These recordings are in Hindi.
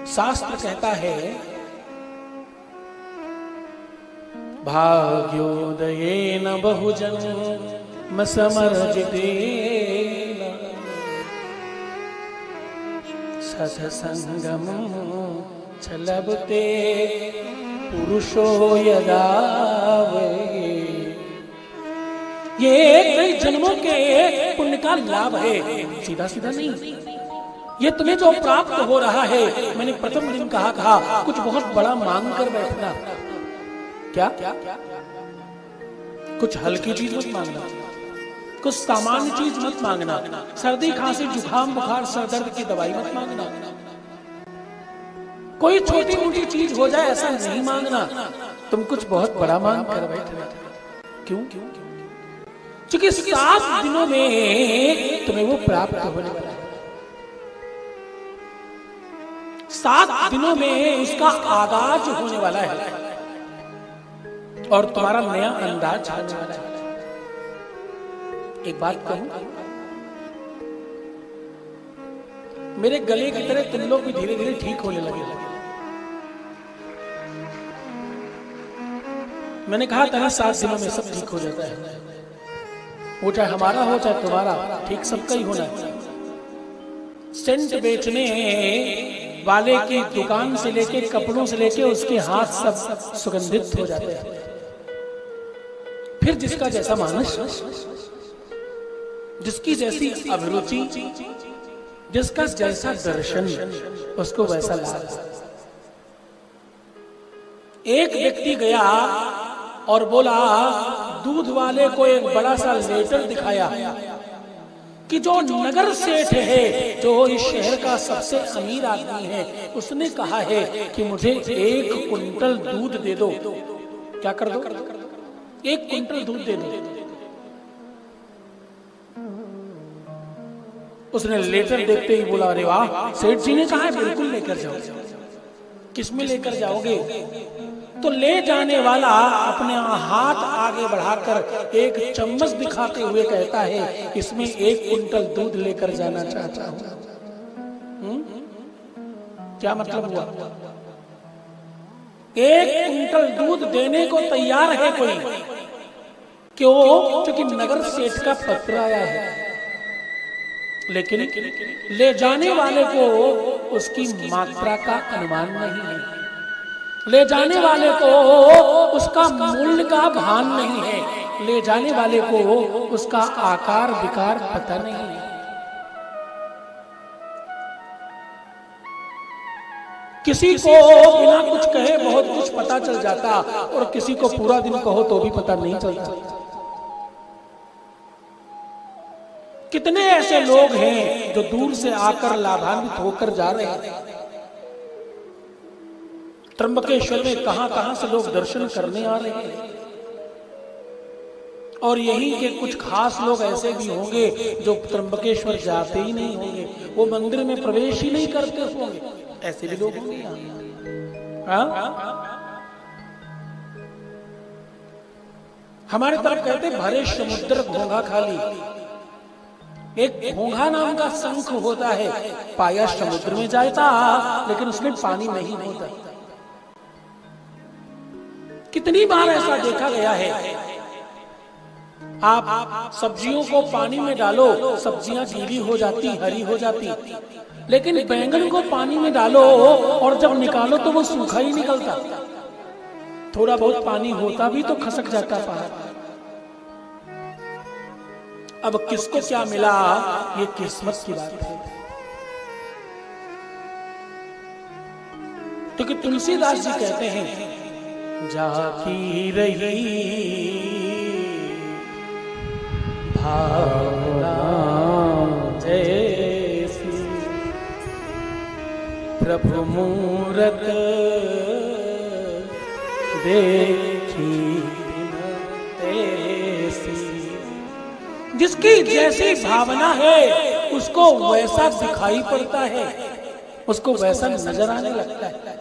शास्त्र कहता है भाग्योदयेन बहुजन्म समर्जितेन सत्संगम छलबते पुरुषो यदा वे। ये कई जन्मों के पुण्य का लाभ है, सीधा सीधा नहीं। ये तुम्हें जो प्राप्त हो रहा है, मैंने प्रथम दिन कहा कुछ बहुत बड़ा मांग कर बैठना। क्या कुछ हल्की चीज मत मांगना, कुछ सामान्य चीज मत मांगना। सर्दी खांसी जुकाम बुखार सर दर्द की दवाई मत मांगना। कोई छोटी मोटी चीज हो जाए ऐसा नहीं मांगना। तुम कुछ बहुत बड़ा मांग कर बैठना। क्यों? क्योंकि 7 दिनों में तुम्हें वो प्राप्त होने वाला है। 7 दिनों में उसका आगाज होने वाला है और तुम्हारा नया अंदाज आने वाला है। एक बात कहूं, मेरे गले की तरह तुम लोग भी धीरे धीरे ठीक होने लगे। मैंने कहा था ना 7 दिनों में सब ठीक हो जाता है। वो चाहे हमारा हो चाहे तुम्हारा, ठीक सबका ही होना है। सेंट बेचने वाले की दुकान से लेके कपड़ों से लेके उसके हाथ सब सुगंधित हो जाते हैं। फिर जिसका जैसा मानस, जिसकी जैसी अभिरुचि, जिसका जैसा दर्शन, उसको वैसा लाभ। एक व्यक्ति गया और बोला, दूध वाले को एक बड़ा सा लेटर दिखाया कि जो नगर सेठ है, जो इस शहर का सबसे अमीर आदमी है, उसने कहा है कि मुझे 1 कुंटल दूध दे दो। क्या कर दो? 1 कुंटल दूध दे दो। उसने लेटर देखते ही बोला, अरे वाह, सेठ जी ने कहा है बिल्कुल लेकर जाओ। किसमें लेकर जाओगे? तो ले जाने वाला अपने हाथ आगे बढ़ाकर एक चम्मच दिखाते हुए कहता है, इसमें 1 कुंटल दूध लेकर जाना चाहता हूं। क्या मतलब हुआ? 1 कुंटल दूध देने को तैयार है कोई। क्यों? क्योंकि नगर सेठ का पत्र आया है। लेकिन ले जाने वाले को उसकी मात्रा का अनुमान नहीं है। ले जाने वाले को उसका मूल्य का भान नहीं है। ले जाने वाले को उसका आकार विकार पता नहीं है। किसी को बिना कुछ कहे बहुत कुछ पता चल जाता और किसी को पूरा दिन कहो तो भी पता नहीं चलता। कितने ऐसे लोग हैं जो दूर से आकर लाभान्वित होकर जा रहे हैं। त्र्यंबकेश्वर में कहां से लोग दर्शन करने आ रहे हैं। और यहीं के कुछ खास लोग ऐसे भी होंगे जो त्र्यंबकेश्वर जाते ही नहीं होंगे, वो मंदिर में प्रवेश ही नहीं करते होंगे। ऐसे भी लोग होंगे। हमारे तरफ कहते भरे समुद्र घोंघा खाली। एक घोंघा नाम का शंख होता है, पाया समुद्र में जाता लेकिन उसमें पानी नहीं होता। कितनी बार ऐसा देखा गया है। आप सब्जियों को पानी में डालो, सब्जियां गीली हो जाती, हरी हो जाती, लेकिन बैंगन को पानी में डालो और जब निकालो तो वो सूखा ही निकलता। थोड़ा बहुत पानी होता भी तो खसक जाता पहाड़। अब किसको क्या मिला, ये किस्मत की बात है। क्योंकि तुलसीदास जी कहते हैं, जाकी रही भावना जैसी, प्रभु मूरत देखी ऐसी। जिसकी जैसी भावना है उसको वैसा दिखाई पड़ता है, उसको वैसा नजर आने लगता है।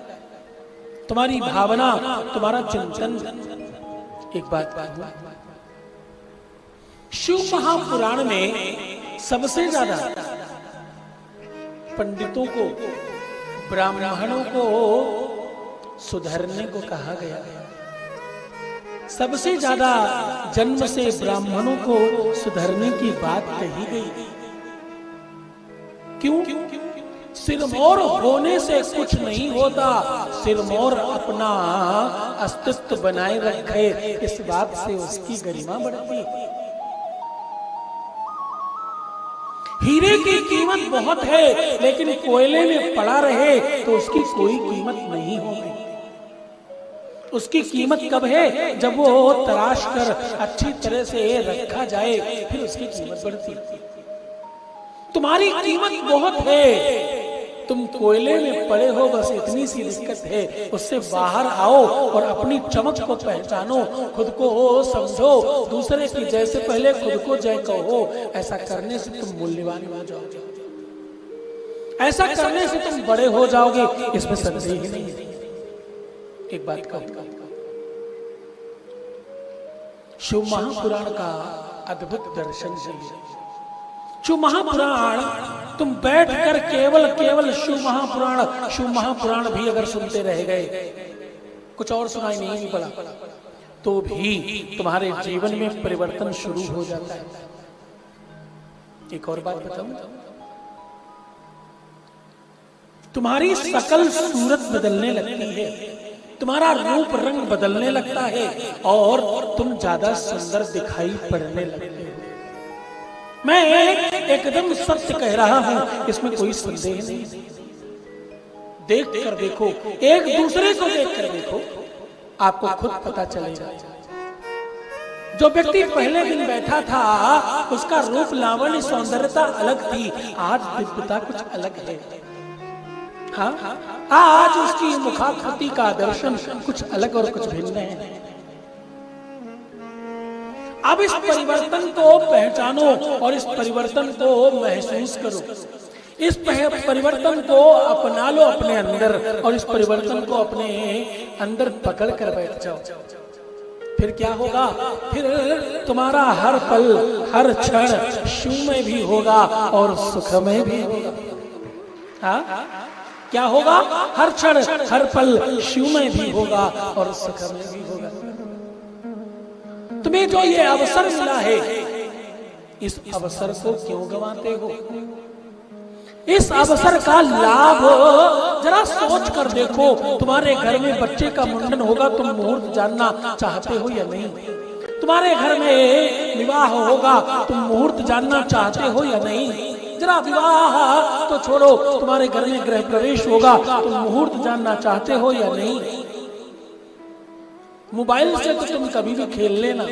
तुम्हारी भावना, तुम्हारा चिंतन। एक बात कहूं, शिव महापुराण में सबसे ज्यादा पंडितों को ब्राह्मणों को सुधरने को कहा गया। सबसे ज्यादा जन्म से ब्राह्मणों को सुधरने की बात कही गई। क्यों? सिरमौर होने से कुछ नहीं होता, सिरमौर अपना अस्तित्व बनाए रखे, इस बात से उसकी गरिमा बढ़ती। हीरे की कीमत बहुत है, लेकिन कोयले में पड़ा रहे तो उसकी कोई कीमत नहीं होगी। उसकी कीमत कब है? जब वो तराश कर अच्छी तरह से रखा जाए, फिर उसकी कीमत बढ़ती। तुम्हारी कीमत बहुत है, तुम कोयले में पड़े हो, बस इतनी सी दिक्कत है। उससे बाहर आओ और अपनी चमक को पहचानो, खुद को समझो, दूसरे की जैसे पहले खुद को जय कहो। ऐसा करने से तुम मूल्यवान हो जाओगे, ऐसा करने से तुम बड़े हो जाओगे, इसमें संदेह ही नहीं है। एक बात कहूं, शिव महापुराण का अद्भुत दर्शन चाहिए। शिव महापुराण तुम बैठकर केवल शिव महापुराण भी अगर सुनते रह गए, कुछ और सुनाई नहीं भी पड़ा, तो भी तुम्हारे जीवन में परिवर्तन शुरू हो जाता है। एक और बात बताऊं, तुम्हारी सकल सूरत बदलने लगती है, तुम्हारा रूप रंग बदलने लगता है और तुम ज्यादा सुंदर दिखाई पड़ने लगते हो। मैं एकदम सत्य कह रहा हूं, इसमें कोई संदेह नहीं। देख कर देखो, एक दूसरे को देख कर देखो, आपको खुद पता चलेगा। जो व्यक्ति पहले दिन बैठा था, उसका रूप लावण्य सौंदर्यता अलग थी, आज दिव्यता कुछ अलग है। हाँ, आज उसकी मुखाकृति का दर्शन कुछ अलग और कुछ भिन्न है। अब इस परिवर्तन को पहचानो और इस परिवर्तन को महसूस करो। इस परिवर्तन को अपना लो अपने अंदर और इस परिवर्तन को अपने अंदर पकड़ कर बैठ जाओ। फिर क्या होगा? फिर तुम्हारा हर पल हर क्षण शिव में भी होगा और सुख में भी होगा। हाँ, क्या होगा? हर क्षण हर पल शिव में भी होगा और सुख में भी होगा। तुम्हें जो ये अवसर मिला है, इस अवसर को क्यों गंवाते हो? इस अवसर का लाभ जरा सोच कर देखो। तुम्हारे घर में बच्चे का मुंडन होगा, तुम मुहूर्त जानना चाहते हो या नहीं? तुम्हारे घर में विवाह होगा, तुम मुहूर्त जानना चाहते हो या नहीं? जरा विवाह तो छोड़ो, तुम्हारे घर में गृह प्रवेश होगा, तुम मुहूर्त जानना चाहते हो या नहीं? मोबाइल से तो तुम कभी भी खेल लेना,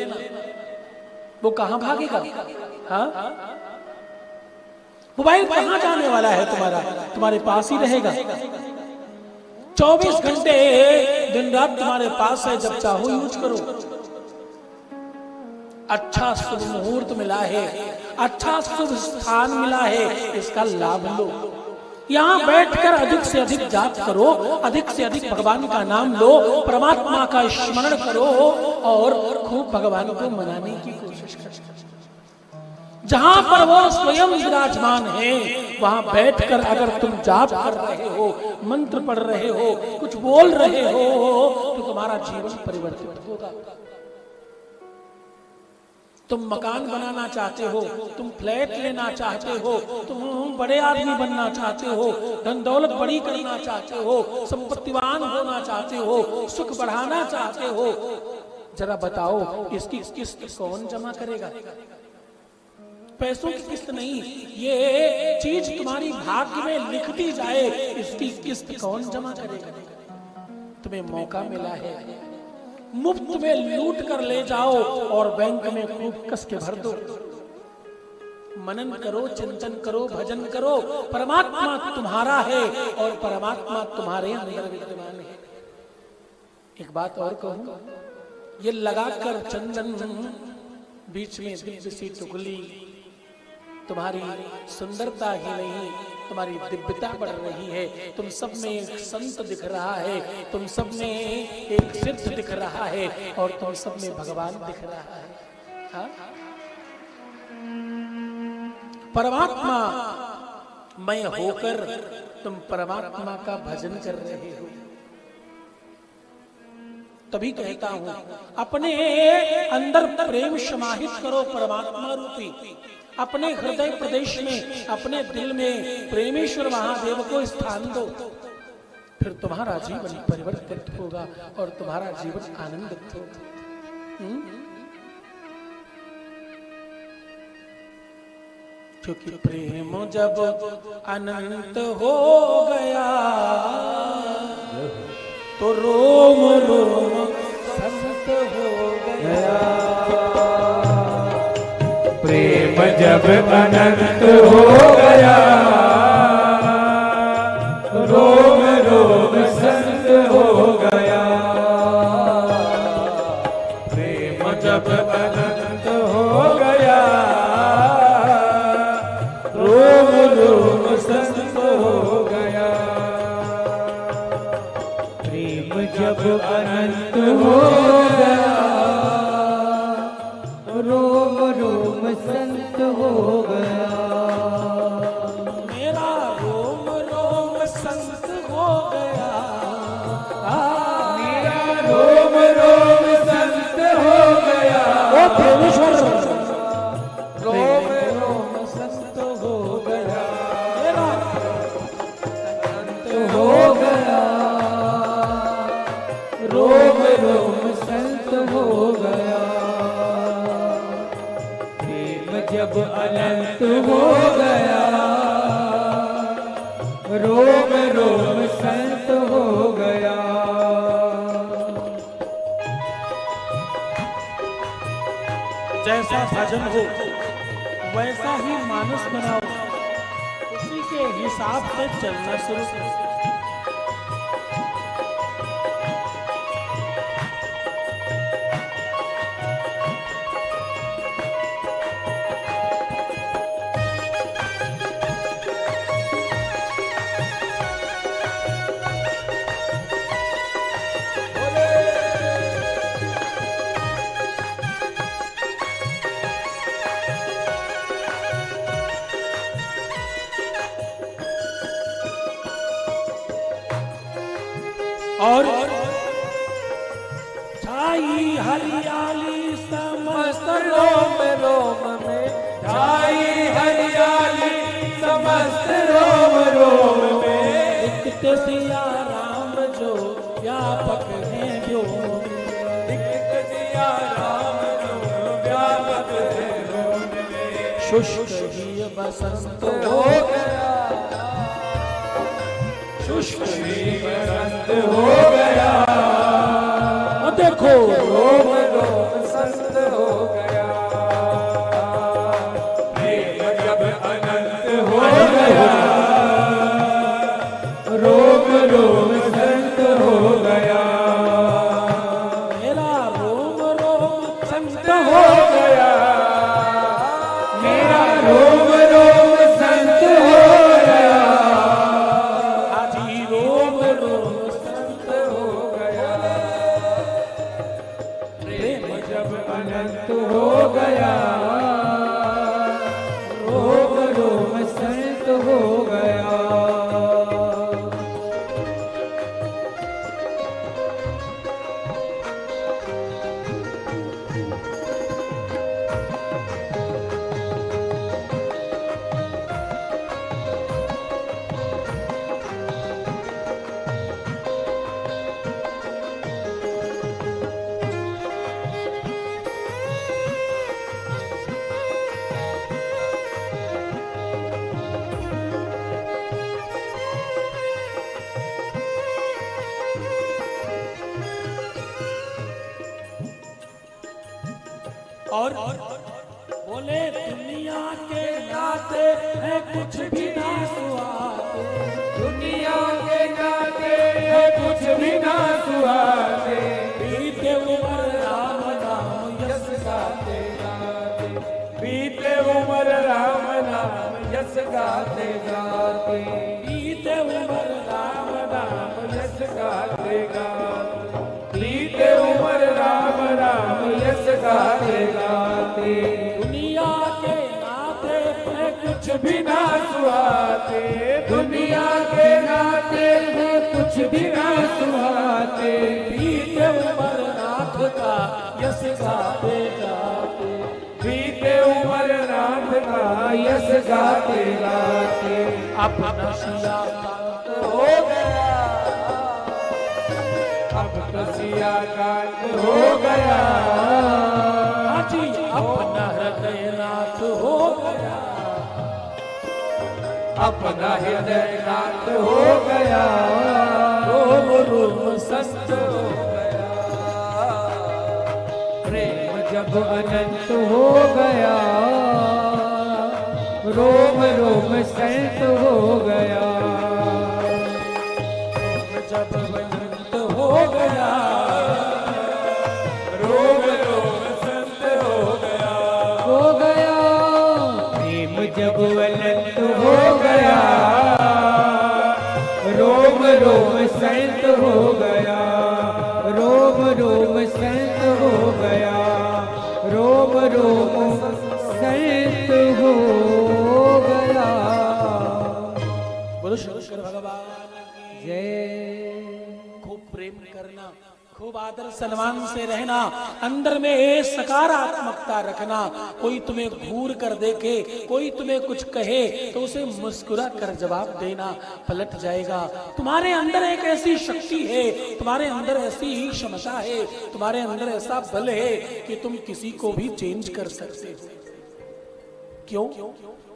वो कहां भागेगा? हाँ, मोबाइल कहां जाने वाला है? तुम्हारे पास ही रहेगा। 24 घंटे दिन रात तुम्हारे पास है, जब चाहो यूज करो। अच्छा शुभ मुहूर्त मिला है, अच्छा शुभ स्थान मिला है, इसका लाभ लो। यहाँ बैठकर अधिक से अधिक जाप करो, अधिक से अधिक भगवान का नाम लो, परमात्मा का स्मरण करो और खूब भगवान को मनाने की कोशिश करो। जहां पर वो स्वयं विराजमान है, वहां बैठकर अगर तुम जाप कर रहे हो, मंत्र पढ़ रहे हो, कुछ बोल रहे हो, तो तुम्हारा जीवन परिवर्तित होगा। तुम मकान बनाना चाहते हो, तुम फ्लैट लेना चाहते हो, तुम बड़े आदमी बनना चाहते हो, धन दौलत बड़ी करना चाहते हो, संपत्तिवान होना चाहते हो, सुख बढ़ाना चाहते हो, जरा बताओ इसकी किस्त कौन जमा करेगा? पैसों की किस्त नहीं, ये चीज तुम्हारी भाग्य में लिख दी जाए, इसकी किस्त कौन जमा करेगा? तुम्हें मौका मिला है, मुफ्त में लूट कर ले जाओ और बैंक में खूब कस के भर दो। मनन करो, चिंतन करो, भजन करो। परमात्मा तुम्हारा है और परमात्मा तुम्हारे अंदर विद्यमान है। एक बात और कहूं, ये लगाकर चंदन बीच में दिव्य सी टुकली, तुम्हारी सुंदरता ही नहीं, तुम्हारी दिव्यता बढ़ रही है। तुम सब में एक संत दिख रहा है, तुम सब में एक सिद्ध दिख रहा है और तुम सब में भगवान दिख रहा है। हाँ? परमात्मा मैं होकर तुम परमात्मा का भजन कर रहे हो। तभी कहता हूं अपने अंदर प्रेम समाहित करो परमात्मा रूपी, अपने हृदय प्रदेश में, अपने दिल में प्रेमेश्वर महादेव को स्थान दो, फिर तुम्हारा जीवन परिवर्तित होगा और तुम्हारा जीवन आनंदित होगा। क्योंकि प्रेम जब अनंत हो गया तो रोम रोम संत हो गया। प्रेम जब अनंत हो गया रोम रोम संत हो गया। प्रेम जब अनंत हो गया रोम रोम संत हो गया। प्रेम जब अनंत हो गया रोम रोम संत हो गया। मेरा रोम रोम संत हो गया, मेरा रोम रोम संत हो गया। ओ प्रेमेश्वर रोम रोम संत हो गया, मेरा संत हो गया रोम रोम संत हो गया। प्रेम जब अनंत हो गया रोम रोम संत हो गया। जैसा भजन हो वैसा ही मानस बनाओ, उसी के हिसाब से चलना शुरू करो। और छाई हरियाली समस्त रोम रोम में, छाई हरियाली समस्त रोम रोम में। दिखते सिया राम जो व्यापक है व्योम में, दिखते सिया राम जो व्यापक है व्योम में। शुष्क ही बसंत हो गया शुष्क ही बसंत हो गया। देखो रोम रोम संत हो गया। प्रेम जब अनंत हो गया रोम रोम संत हो गया। मेरा रोम रोम संत हो गया मेरा रोम रोम संत हो गया। आजी रोम रोम संत हो गया। प्रेम जब अनंत हो गया रोम रोम संत हो गया। और बोले दुनिया के नाते है कुछ भी ना सुहाते, दुनिया के नाते है कुछ भी ना सुहाते। बीते उम्र राम नाम यश गाते गाते बीते उम्र राम नाम यश गाते गाते। बीते उम्र राम नाम यश गाते गाते। बीते उम्र राम नाम यश गाते गाते। दुनिया के नाते है कुछ भी ना सुहाते, दुनिया के नाते हैं कुछ भी ना सुहाते। बीते अमरनाथ का यश गाते गाते, बीते अमरनाथ का यश गाते गाते, अपना सिया कांत हो गया, अब तो सिया कांत हो गया। हाजी अपना हृदयनाथ हो गया, अपना हृदय नाथ हो गया, रोम रोम संत हो गया। प्रेम जब अनंत हो गया, रोम रोम संत हो गया। जब अनंत हो गया, रोम रोम संत हो गया, हो गया। प्रेम जब अनंत हो गया, रोम रोम संत हो गया, रोम रोम संत हो गया, रोम रोम संत हो गया। बोलो शंकर भगवान की जय। खूब प्रेम करना, खूब आदर सम्मान से रहना, अंदर में सकारात्मकता रखना। कोई तुम्हें घूर कर देखे, कोई तुम्हें कुछ कहे तो उसे मुस्कुरा कर जवाब देना, पलट जाएगा। तुम्हारे अंदर एक ऐसी शक्ति है, तुम्हारे अंदर ऐसी ही क्षमता है, तुम्हारे अंदर ऐसा बल है कि तुम किसी को भी चेंज कर सकते हो। क्यों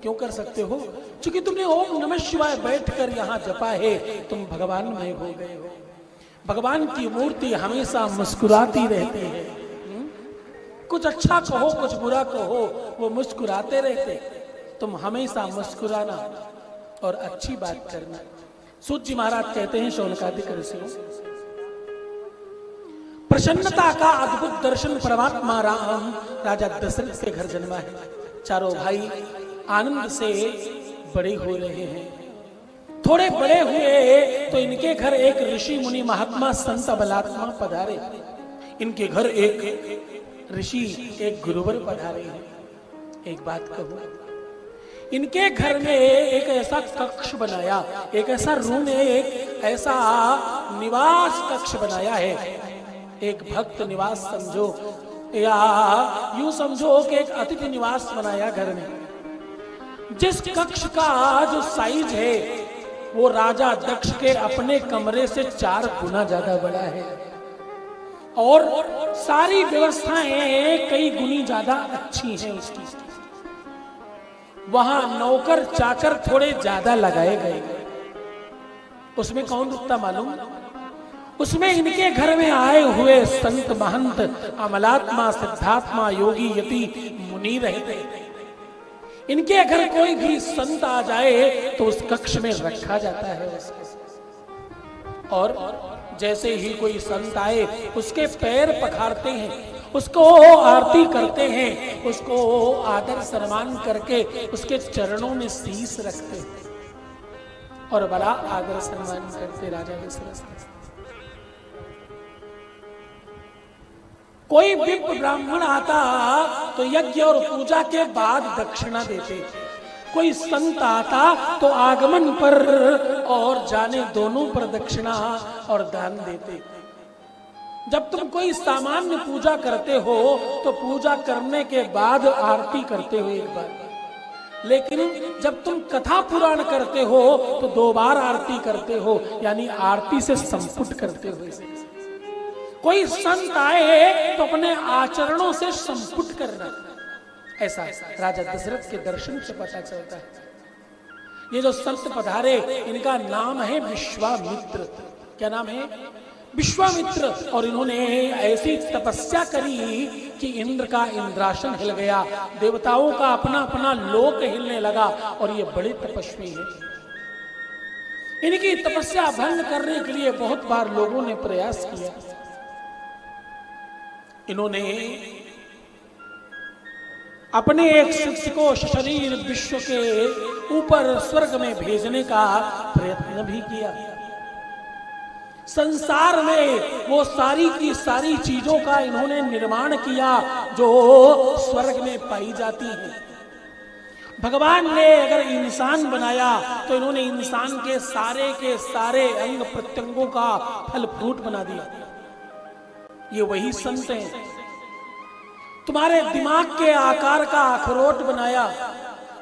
क्यों कर सकते हो? क्योंकि तुमने ओम नमः शिवाय बैठकर यहाँ जपा है, तुम भगवानमय हो गए हो। भगवान की मूर्ति हमेशा मुस्कुराती रहती है। कुछ अच्छा कहो, कुछ बुरा कहो, वो मुस्कुराते रहते। तुम हमेशा मुस्कुराना और अच्छी बात करना। सूत जी महाराज कहते हैं शौनकादिक ऋषियों, प्रसन्नता का अद्भुत दर्शन परमात्मा राम राजा दशरथ के घर जन्मा है। चारों भाई आनंद से बड़े हो रहे हैं। थोड़े बड़े हुए तो इनके घर एक ऋषि मुनि महात्मा संत बलात्मा पधारे। इनके घर एक ऋषि, एक गुरुवर पधारे हैं। एक बात कहूं, इनके घर में एक ऐसा कक्ष बनाया, एक ऐसा रूम, एक ऐसा निवास कक्ष बनाया है। एक भक्त निवास समझो, या यूं समझो कि एक अतिथि निवास बनाया घर में। जिस कक्ष का जो साइज है वो राजा दक्ष के अपने कमरे से 4 गुना ज्यादा बड़ा है, और सारी व्यवस्थाएं कई गुनी ज्यादा अच्छी हैं उसकी। वहां नौकर चाकर थोड़े ज्यादा लगाए गए। उसमें कौन रुकता मालूम? उसमें इनके घर में आए हुए संत महंत अमलात्मा सिद्धात्मा योगी यति मुनि रहते। इनके घर कोई भी संत आ जाए तो उस कक्ष में रखा जाता है उसको। और जैसे ही कोई संत आए उसके पैर पखारते हैं, उसको आरती करते हैं, उसको आदर सम्मान करके उसके चरणों में शीश रखते हैं और बड़ा आदर सम्मान करते राजा दशरथ। कोई विप्र ब्राह्मण आता तो यज्ञ और पूजा के बाद दक्षिणा देते। कोई संत आता तो आगमन पर और जाने दोनों पर दक्षिणा और दान देते। जब तुम कोई सामान्य पूजा करते हो तो पूजा करने के बाद आरती करते हो एक बार, लेकिन जब तुम कथा पुराण करते हो तो 2 बार आरती करते हो, यानी आरती से संपुट करते हो। कोई संत आए तो अपने आचरणों से संपुट करना, ऐसा राजा दशरथ के दर्शन से पता चलता है। ये जो संत पधारे इनका नाम है विश्वामित्र। क्या नाम है? विश्वामित्र। और इन्होंने ऐसी तपस्या करी कि इंद्र का इंद्रासन हिल गया, देवताओं का अपना अपना लोक हिलने लगा, और ये बड़े तपस्वी हैं। इनकी तपस्या भंग करने के लिए बहुत बार लोगों ने प्रयास किया। इन्होंने अपने एक शिष्य को शरीर विश्व के ऊपर स्वर्ग में भेजने का प्रयत्न भी किया। संसार में वो सारी की सारी चीजों का इन्होंने निर्माण किया जो स्वर्ग में पाई जाती हैं। भगवान ने अगर इंसान बनाया तो इन्होंने इंसान के सारे अंग प्रत्यंगों का फल फ्रूट बना दिया। ये वही संत हैं। तुम्हारे दिमाग के आकार का अखरोट बनाया,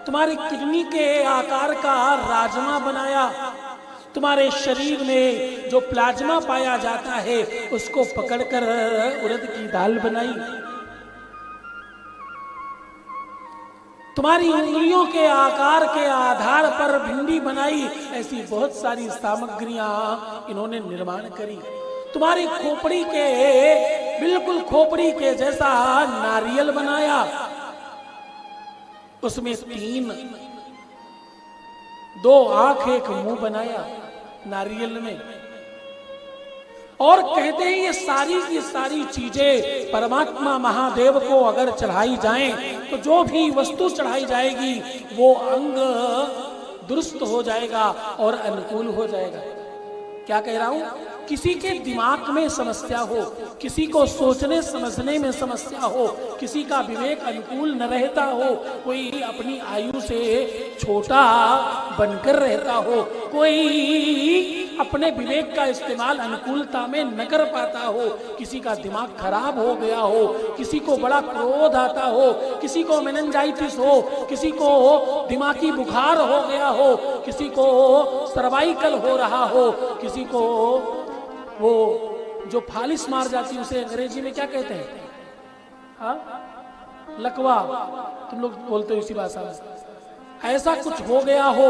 तुम्हारी किडनी के आकार का राजमा बनाया, तुम्हारे शरीर में जो प्लाज्मा पाया जाता है उसको पकड़कर उड़द की दाल बनाई, तुम्हारी उंगलियों के आकार के आधार पर भिंडी बनाई। ऐसी बहुत सारी सामग्रियां इन्होंने निर्माण करी। तुम्हारी खोपड़ी के बिल्कुल खोपड़ी के जैसा नारियल बनाया, उसमें 3 2 आंख 1 मुंह बनाया नारियल में। और कहते हैं ये सारी की सारी चीजें परमात्मा महादेव को अगर चढ़ाई जाएं तो जो भी वस्तु चढ़ाई जाएगी वो अंग दुरुस्त हो जाएगा और अनुकूल हो जाएगा। क्या कह रहा हूं? किसी के दिमाग में समस्या हो, किसी को सोचने समझने में समस्या हो, किसी का विवेक अनुकूल न रहता हो, कोई अपनी आयु से छोटा बनकर रहता हो, कोई अपने विवेक का इस्तेमाल अनुकूलता में न कर पाता हो, किसी का दिमाग खराब हो गया हो, किसी को बड़ा क्रोध आता हो, किसी को मेनिंजाइटिस हो, किसी को दिमागी बुखार हो गया हो, किसी को सर्वाइकल हो रहा हो, किसी को वो जो फालिस मार जाती है उसे अंग्रेजी में क्या कहते हैं? हाँ, लकवा, तुम लोग बोलते हो इसी भाषा में। ऐसा कुछ हो गया हो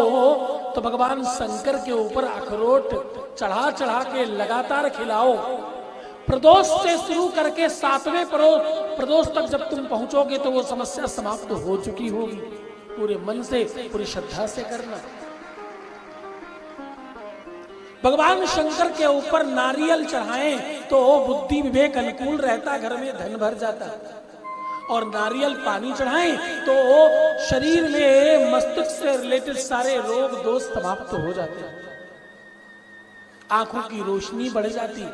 तो भगवान शंकर के ऊपर अखरोट चढ़ा चढ़ा के लगातार खिलाओ। प्रदोष से शुरू करके 7वें प्रदोष तक जब तुम पहुंचोगे तो वो समस्या समाप्त हो चुकी होगी। पूरे मन से, पूरी श्रद्धा से करना। भगवान शंकर के ऊपर नारियल चढ़ाएं तो बुद्धि विवेक अनुकूल रहता, घर में धन भर जाता। और नारियल पानी चढ़ाएं तो शरीर में मस्तिष्क से रिलेटेड सारे रोग दोष समाप्त हो जाते, आंखों की रोशनी बढ़ जाती,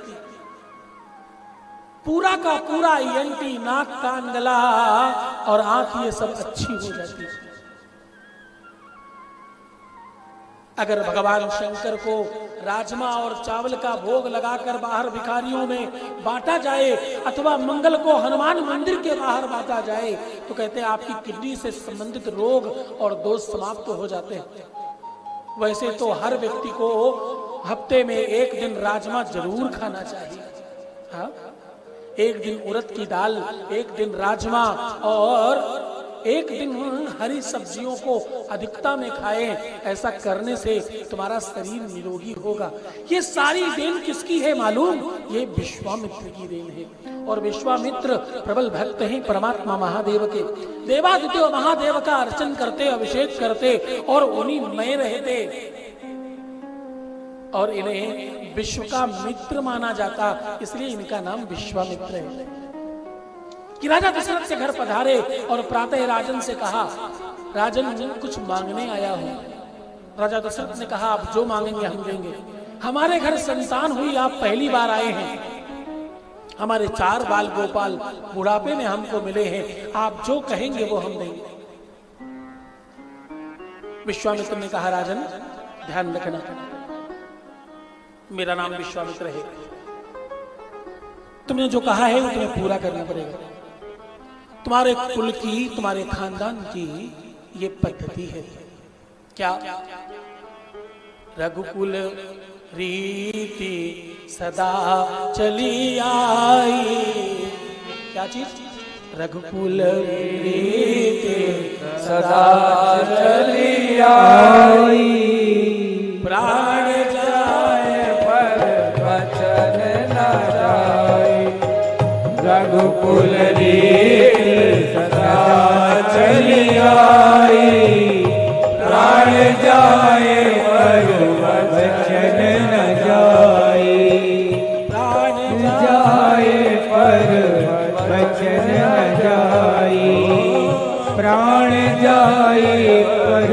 पूरा का पूरा ईएनटी, नाक कान गला और आंख ये सब अच्छी हो जाती। अगर भगवान शंकर को राजमा और चावल का भोग लगाकर बाहर भिखारियों में बांटा जाए अथवा मंगल को हनुमान मंदिर के बाहर बांटा जाए तो कहते हैं आपकी किडनी से संबंधित रोग और दोष समाप्त हो जाते हैं। वैसे तो हर व्यक्ति को हफ्ते में 1 दिन राजमा जरूर खाना चाहिए। हाँ? 1 दिन उड़द की दाल, 1 दिन राजमा और 1 दिन हरी सब्जियों को अधिकता में खाएं। ऐसा करने से तुम्हारा शरीर निरोगी होगा। ये सारी देन किसकी है मालूम? ये विश्वामित्र की देन है। और विश्वामित्र प्रबल भक्त हैं परमात्मा महादेव के। देवादित्य महादेव का अर्चन करते, अभिषेक करते और उन्हीं में रहते और इन्हें विश्व का मित्र माना जाता, इसलिए इनका नाम विश्वामित्र है। कि राजा दशरथ के घर पधारे और प्रातः राजन से कहा, राजन कुछ मांगने आया हूं। राजा दशरथ ने कहा, आप जो मांगेंगे हम देंगे। हमारे घर संतान हुई, आप पहली बार आए हैं। हमारे 4 बाल गोपाल बुढ़ापे में हमको मिले हैं, आप जो कहेंगे वो हम देंगे। विश्वामित्र ने कहा, राजन ध्यान रखना, मेरा नाम विश्वामित्र है, तुमने जो कहा है वो तुम्हें पूरा करना पड़ेगा। तुम्हारे कुल की, तुम्हारे खानदान की ये पद्धति है। क्या? रघुकुल रीति सदा चली आई। क्या चीज? रघुकुल रीति सदा चली आई। प्राण जाए पर वचन न जाए। रघुकुल रीति सदा चली आई। प्राण जाए पर वचन न जाए। प्राण जाए पर वचन न जाए। प्राण जाए पर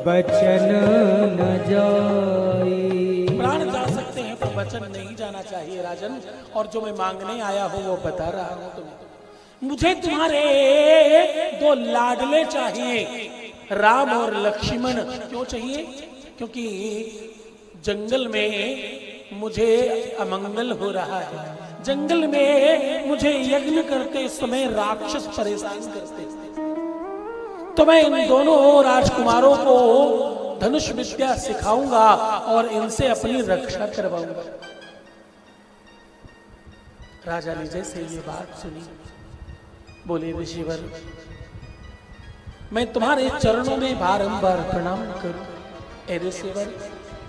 वचन न जाए। प्राण जा सकते हैं पर वचन नहीं जाना चाहिए राजन। और जो मैं मांगने आया हूं वो बता रहा हूं तुम्हें। मुझे तुम्हारे दो लाडले चाहिए, राम और लक्ष्मण। क्यों चाहिए? क्योंकि जंगल में मुझे अमंगल हो रहा है, जंगल में मुझे यज्ञ करते समय राक्षस परेशान करते हैं। तो मैं इन दोनों राजकुमारों को धनुष विद्या सिखाऊंगा और इनसे अपनी रक्षा करवाऊंगा। राजा ने जैसे ये बात सुनी, बोले ऋषिवर, मैं तुम्हारे चरणों में बारंबार प्रणाम करूं। ए ऋषिवर,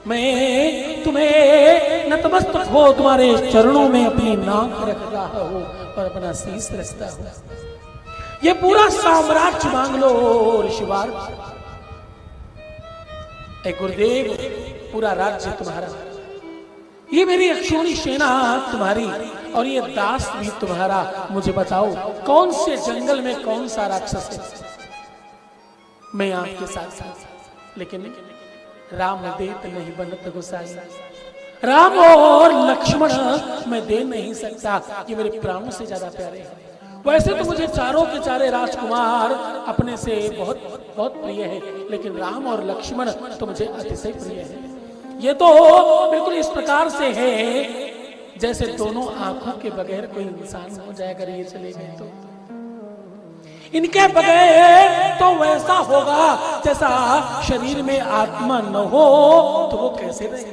मैं तुम्हें नतमस्तक हो तुम्हारे चरणों में अपनी नाक रख रहा हूं और अपना शीश रखता हूं। ये पूरा साम्राज्य मांग लो ऋषिवर। ए गुरुदेव, पूरा राज्य तुम्हारा, ये मेरी अक्षोणी सेना तुम्हारी और ये दास भी तुम्हारा। मुझे बताओ कौन से जंगल में कौन सा राक्षस है? मैं आपके साथ साथ, लेकिन राम देत नहीं बनत गोसाई, राम और लक्ष्मण मैं दे नहीं सकता, ये मेरे प्राणों से ज्यादा प्यारे हैं। वैसे तो मुझे चारों के चारे राजकुमार अपने से बहुत बहुत प्रिय है, लेकिन राम और लक्ष्मण तो मुझे अतिशय प्रिय है। ये तो बिल्कुल इस प्रकार से है जैसे दोनों आंखों के बगैर कोई इंसान हो जाए, अगर ये चले गए तो। इनके बगैर तो वैसा होगा जैसा शरीर में आत्मा न हो तो वो कैसे रहे,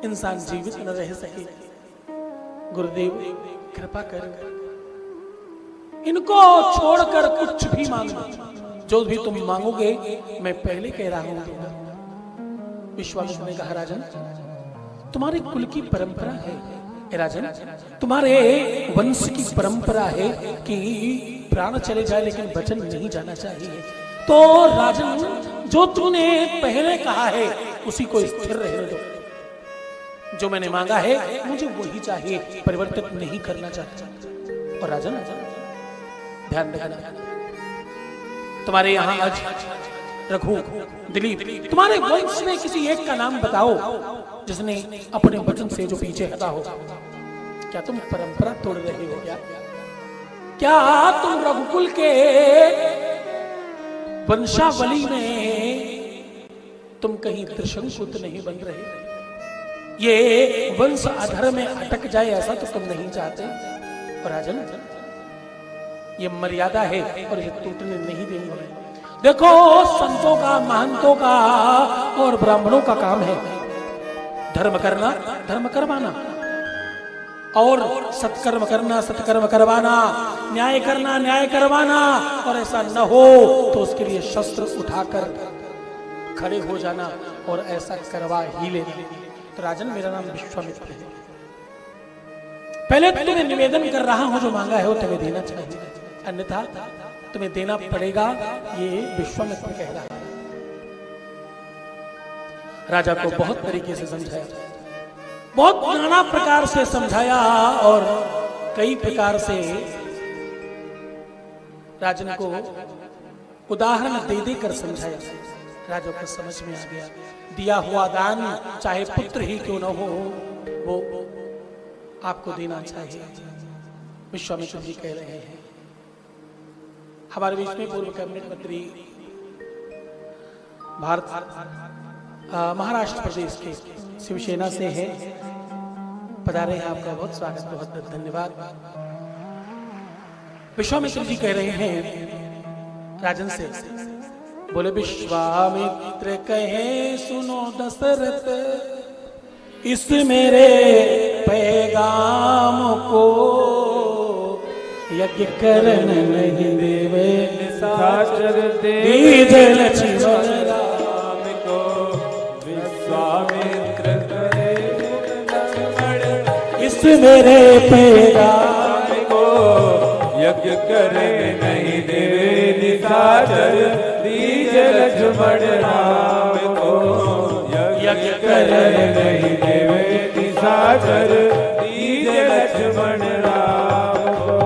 इंसान जीवित न रह सके। गुरुदेव कृपा कर, इनको छोड़कर कुछ भी मांगो, जो भी तुम मांगोगे मैं पहले कह रहा हूं। विश्वामित्र ने कहा, राजन तुम्हारे कुल की परंपरा है, राजन तुम्हारे वंश की परंपरा है कि प्राण चले जाए लेकिन वचन नहीं जाना चाहिए। तो राजन जो तूने पहले कहा है उसी को स्थिर रहने दो। जो मैंने मांगा है मुझे वही चाहिए, परिवर्तित नहीं करना चाहता। और राजन ध्यान रखना, तुम्हारे यहाँ आज रघु, दिलीप, तुम्हारे वंश में किसी एक का नाम बताओ जिसने अपने वचन से जो पीछे हटा हो। क्या तुम परंपरा तोड़ रहे हो? क्या तुम रघुकुल के वंशावली में तुम कहीं त्रिशंकुत नहीं बन रहे? ये वंश अधर में अटक जाए ऐसा तो तुम नहीं चाहते। और राजन ये मर्यादा है और ये टूटने नहीं देंगे। देखो संतों का, महंतों का और ब्राह्मणों का काम है धर्म करना, धर्म करवाना, और सत्कर्म करना, सत्कर्म करवाना, न्याय करना, न्याय करवाना। और ऐसा न हो तो उसके लिए शस्त्र उठाकर खड़े हो जाना और ऐसा करवा ही लेना। तो राजन मेरा नाम विश्वामित्र है। पहले तो तुम्हें निवेदन कर रहा हूं, जो मांगा है वो तुम्हें देना चाहिए, अन्यथा तुम्हें देना पड़ेगा, ये विश्वामित्र कह रहा है। राजा को बहुत तरीके से समझाया, बहुत नाना प्रकार से समझाया और कई प्रकार से राजन को उदाहरण दे देकर समझाया। राजा को समझ में आ गया, दिया हुआ दान चाहे पुत्र ही क्यों न हो वो आपको देना चाहिए। विश्वामित्र जी कह रहे हैं। हमारे बीच में पूर्व कैबिनेट मंत्री महाराष्ट्र प्रदेश के शिवसेना से है, पधारे हैं, आपका बहुत स्वागत, बहुत बहुत धन्यवाद। विश्वामित्र जी कह रहे हैं राजन से, बोले विश्वामित्र कहे सुनो दशरथ, इस मेरे पैगाम को यज्ञ करन नहीं देवे निशाचर दीजे लक्ष्मण राम को। विश्वामित्र करे इस मेरे पैगाम को यज्ञ करे नहीं देवे निशाचर दीजे लक्ष्मण राम को। यज्ञ करे नहीं देवे निशाचर दीजे लक्ष्मण राम को।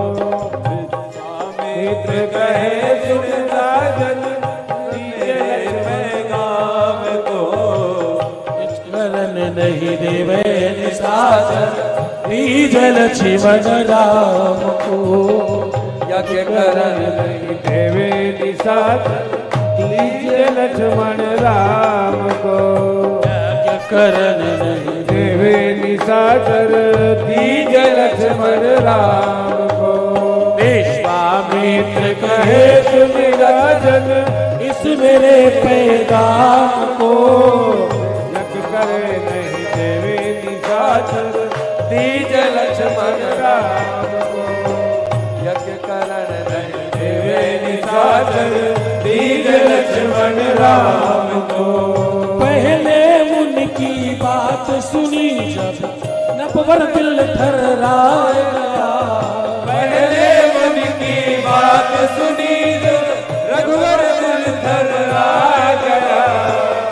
विश्वामित्र कहे सुन राजन दीजे पैगाम को। करन नहीं देवे निशाचर दीजे लक्ष्मण राम को। यज्ञ करन नहीं देवे निशाचर दीजिए लक्ष्मण राम को। यज्ञ करन नहीं देवे निशाचर दीजिए लक्ष्मण राम को। विश्वामित्र कहे तुम राजन इस मेरे पैगाम को। यज्ञ करे नहीं देवे निशाचर दीजिए लक्ष्मण राम को। यज्ञ करन नहीं देवे निशाचर दीजिए लक्ष्मण राम को। पहले उनकी बात सुनी जब नपवर दिल थर्राया। पहले उनकी बात सुनी जब रघुवर दिल थर्रा गया।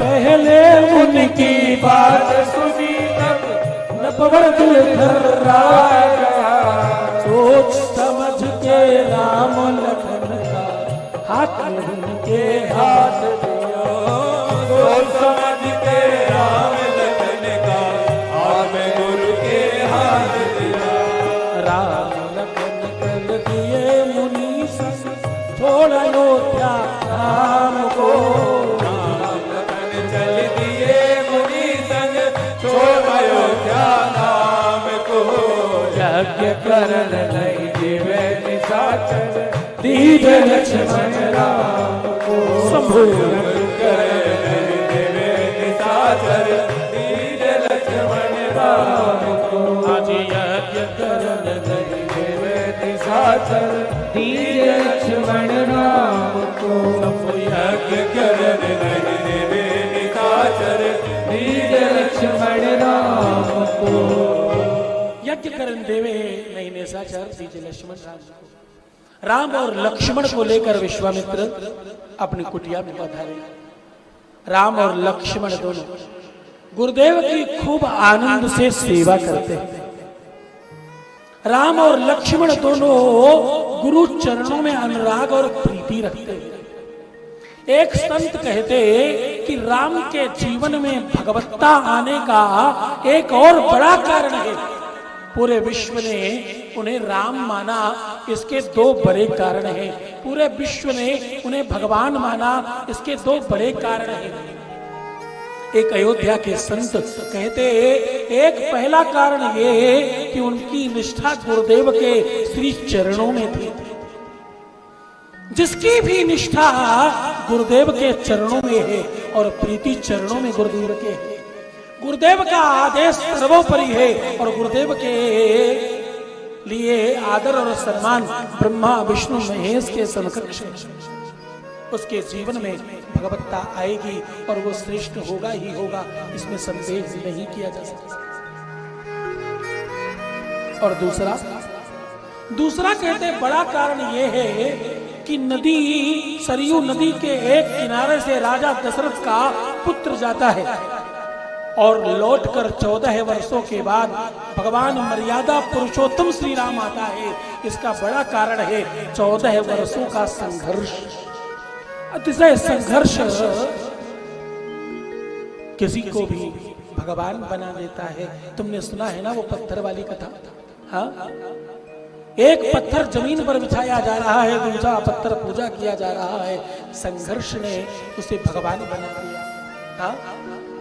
पहले उनकी बात सुनी तब नपवर दिल थर्रा गया। सोच समझ के राम लखन का हाथ में उनके हाथ दिया। सोच समझ के राम लखन का हाथ में गुरु के हाथ दिया। राम लखन कर दिए मुनि संग छोड़ अयोध्या राम को। राम लखन चल दिए मुनि संग छोड़ अयोध्या राम को। यज्ञ करन नहीं देवे निशाचर दीजिए लक्ष्मण राम को। शंभु करन नहीं देवे निशाचर दीजिए लक्ष्मण राम को। आज यज्ञ करन नहीं देवे निशाचर दीजिए लक्ष्मण राम को। यज्ञ करन नहीं देवे निशाचर दीजिए लक्ष्मण राम को। यज्ञ करन देवे नहीं निशाचर दीजिए लक्ष्मण राम को। राम और लक्ष्मण को लेकर विश्वामित्र अपनी कुटिया में पधारे। राम और लक्ष्मण दोनों गुरुदेव की खूब आनंद से सेवा करते हैं। राम और लक्ष्मण दोनों गुरु चरणों में अनुराग और प्रीति रखते हैं। एक संत कहते कि राम के जीवन में भगवत्ता आने का एक और बड़ा कारण है। पूरे विश्व ने उन्हें राम माना, इसके दो बड़े कारण हैं। पूरे विश्व ने उन्हें भगवान माना, इसके दो बड़े कारण हैं। एक अयोध्या के संत कहते एक पहला कारण ये है कि उनकी निष्ठा गुरुदेव के श्री चरणों में थी। जिसकी भी निष्ठा गुरुदेव के चरणों में है और प्रीति चरणों में गुरुदेव के है। गुरुदेव का आदेश सर्वोपरि है और गुरुदेव के लिए आदर और सम्मान ब्रह्मा विष्णु महेश के समकक्ष है। उसके जीवन में भगवत्ता आएगी और वो श्रेष्ठ होगा ही होगा, इसमें संदेह नहीं किया जा सकता। और दूसरा कहते बड़ा कारण ये है कि नदी सरयू नदी के एक किनारे से राजा दशरथ का पुत्र जाता है और लौटकर 14 वर्षों के बाद भगवान मर्यादा पुरुषोत्तम श्री राम आता है। इसका बड़ा कारण है 14 वर्षों का संघर्ष। अतिशय संघर्ष किसी को भी भगवान बना देता है। तुमने सुना है ना वो पत्थर वाली कथा? हाँ, एक पत्थर जमीन पर बिछाया जा रहा है, दूसरा पत्थर पूजा किया जा रहा है। संघर्ष ने उसे भगवान बना दिया। हाँ,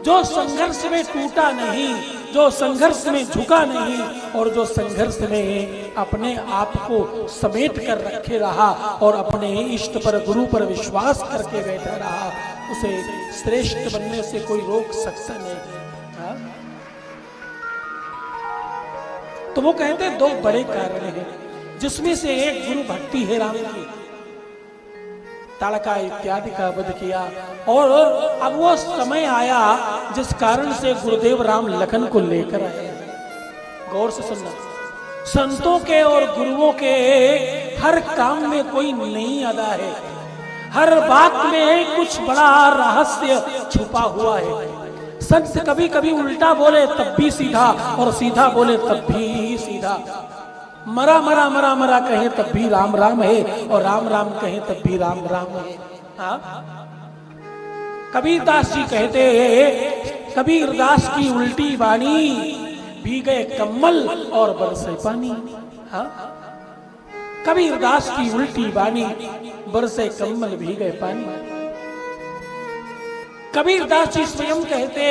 जो संघर्ष में टूटा नहीं, जो संघर्ष में झुका नहीं और जो संघर्ष में अपने आप को समेट कर रखे रहा और अपने इष्ट पर गुरु पर विश्वास करके बैठा रहा, उसे श्रेष्ठ बनने से कोई रोक सकता नहीं। हाँ? तो वो कहते दो बड़े कारण हैं, जिसमें से एक गुरु भक्ति है राम की। ताड़का इत्यादि का वध किया और अब वो समय आया जिस कारण से गुरुदेव राम लखन को लेकर आए। गौर से सुनना, संतों के और गुरुओं के हर काम में कोई नई अदा है, हर बात में कुछ बड़ा रहस्य छुपा हुआ है। संत कभी कभी उल्टा बोले तब भी सीधा और सीधा बोले तब भी सीधा, मरा मरा मरा मरा कहे तब भी राम राम है और राम राम कहे तब भी राम राम है। कबीरदास जी कहते कबीरदास की उल्टी वाणी, भीगे कम्बल और बरसे पानी। कबीरदास की उल्टी बानी, बरसे कम्बल भीगे पानी। कबीरदास जी स्वयं कहते,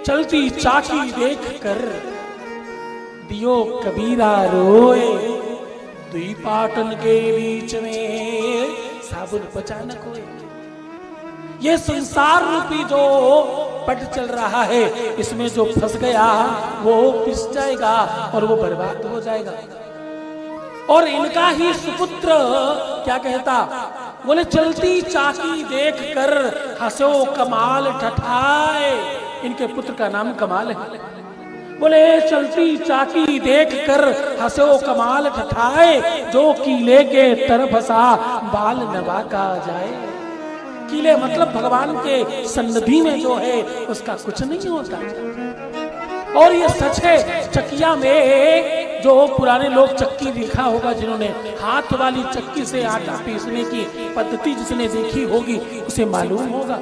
चलती चाकी देख कर दियो कबीरा रोए, दुई पाटन के बीच में साबुन बचा न कोई। ये संसार रूपी जो पट चल रहा है, इसमें जो फंस गया वो पिस जाएगा और वो बर्बाद हो जाएगा। और इनका ही सुपुत्र क्या कहता, बोले चलती चाकी देख कर हंसो कमाल ठठाए। इनके पुत्र का नाम कमाल है। बोले चलती चाकी देख कर हंसो कमाल ठठाए, जो कीले के तरफ सा बाल नवा का जाए। कीले मतलब भगवान के सन्निधि में जो है उसका कुछ नहीं होता। और ये सच है, चक्किया में जो पुराने लोग चक्की देखा होगा, जिन्होंने हाथ वाली चक्की से आटा पीसने की पद्धति जिसने देखी होगी उसे मालूम होगा।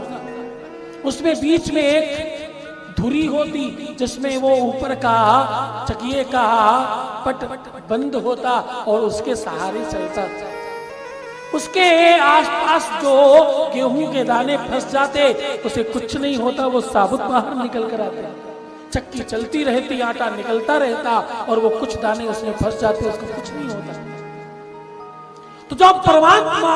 उसमें बीच में एक धुरी होती जिसमें वो ऊपर का चक्किए का पट बंद होता और उसके सहारे चलता। उसके आसपास जो गेहूं के दाने फंस जाते उसे कुछ नहीं होता, वो साबुत बाहर निकल कर आते। चक्की चलती रहती, आटा निकलता रहता और वो कुछ दाने उसमें फंस जाते, उसको कुछ नहीं होता। तो जो परमात्मा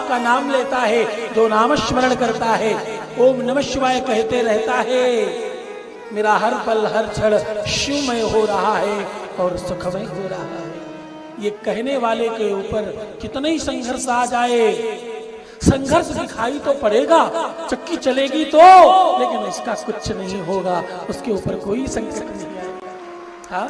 का नाम लेता है, जो नाम स्मरण करता है, ओम नमः शिवाय कहते रहता है, मेरा हर पल हर क्षण शिवमय हो रहा है और सुखमय हो रहा है। ये कहने वाले के ऊपर कितना ही संघर्ष आ जाए, संघर्ष दिखाई तो पड़ेगा, चक्की चलेगी तो, लेकिन इसका कुछ नहीं होगा, उसके ऊपर कोई संकट नहीं आएगा। हाँ?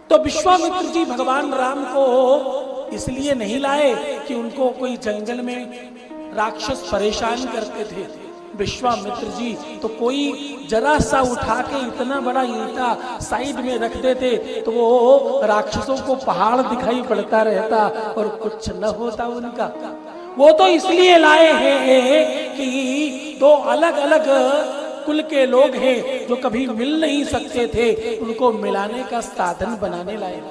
तो विश्वामित्र जी भगवान राम को इसलिए नहीं लाए कि उनको कोई जंगल में राक्षस परेशान करते थे। विश्वामित्र जी तो कोई जरा सा उठा के इतना बड़ा ईंटा साइड में रख देते तो वो राक्षसों को पहाड़ दिखाई पड़ता रहता और कुछ न होता उनका। वो तो इसलिए लाए हैं कि दो अलग अलग कुल के लोग हैं जो कभी मिल नहीं सकते थे, उनको मिलाने का साधन बनाने लाए।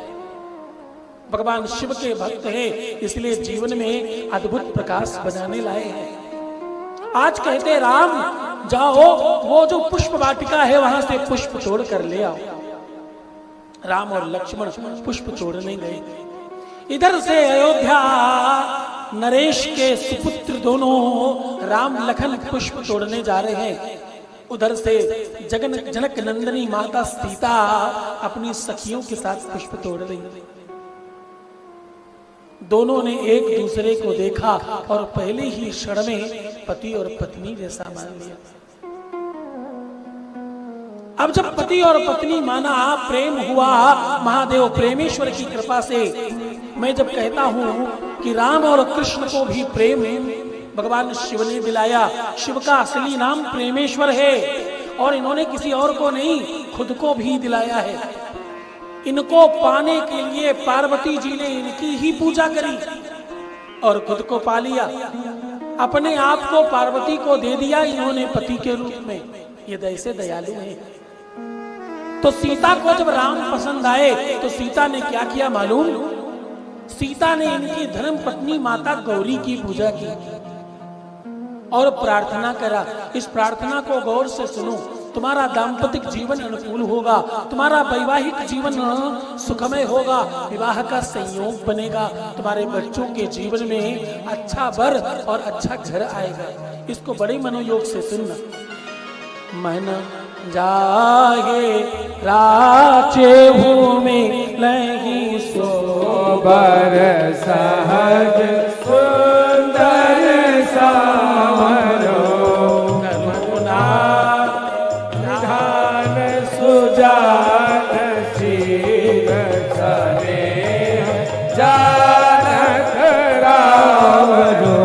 भगवान शिव के भक्त हैं, इसलिए जीवन में अद्भुत प्रकाश बनाने लाए हैं। आज कहते राम जाओ, वो जो पुष्प वाटिका है वहां से पुष्प तोड़ कर ले आओ। राम और लक्ष्मण पुष्प तोड़ने गए। इधर से अयोध्या नरेश के सुपुत्र दोनों राम लखन पुष्प तोड़ने जा रहे हैं। उधर से जनक नंदनी माता सीता अपनी सखियों के साथ पुष्प तोड़ रही। दोनों ने एक दूसरे को देखा और पहले ही क्षण में पति और पत्नी जैसा मान लिया। अब जब पति और पत्नी माना, प्रेम हुआ, महादेव प्रेमेश्वर की कृपा से मैं जब कहता हूं कि राम और कृष्ण को भी प्रेम भगवान शिव ने दिलाया। शिव का असली नाम प्रेमेश्वर है और इन्होंने किसी और को नहीं, खुद को भी दिलाया है। इनको पाने के लिए पार्वती जी ने इनकी ही पूजा करी और खुद को पा लिया। अपने आप को पार्वती को दे दिया इन्होंने पति के रूप में। ये ऐसे दयालु हैं। तो सीता को जब राम पसंद आए तो सीता ने क्या किया मालूम? सीता ने इनकी धर्म पत्नी माता गौरी की पूजा की और प्रार्थना करा। इस प्रार्थना को गौर से सुनो। तुम्हारा दाम्पतिक जीवन अनुकूल होगा, तुम्हारा वैवाहिक जीवन सुखमय होगा, विवाह का संयोग बनेगा, तुम्हारे बच्चों के जीवन में अच्छा वर और अच्छा घर आएगा। इसको बड़े मनोयोग से सुनना। मन जागे राचे भूमि लही सोबर सहज सुंदर सावरो करुणा निधान सुजान शील स्नेह जानक रावरो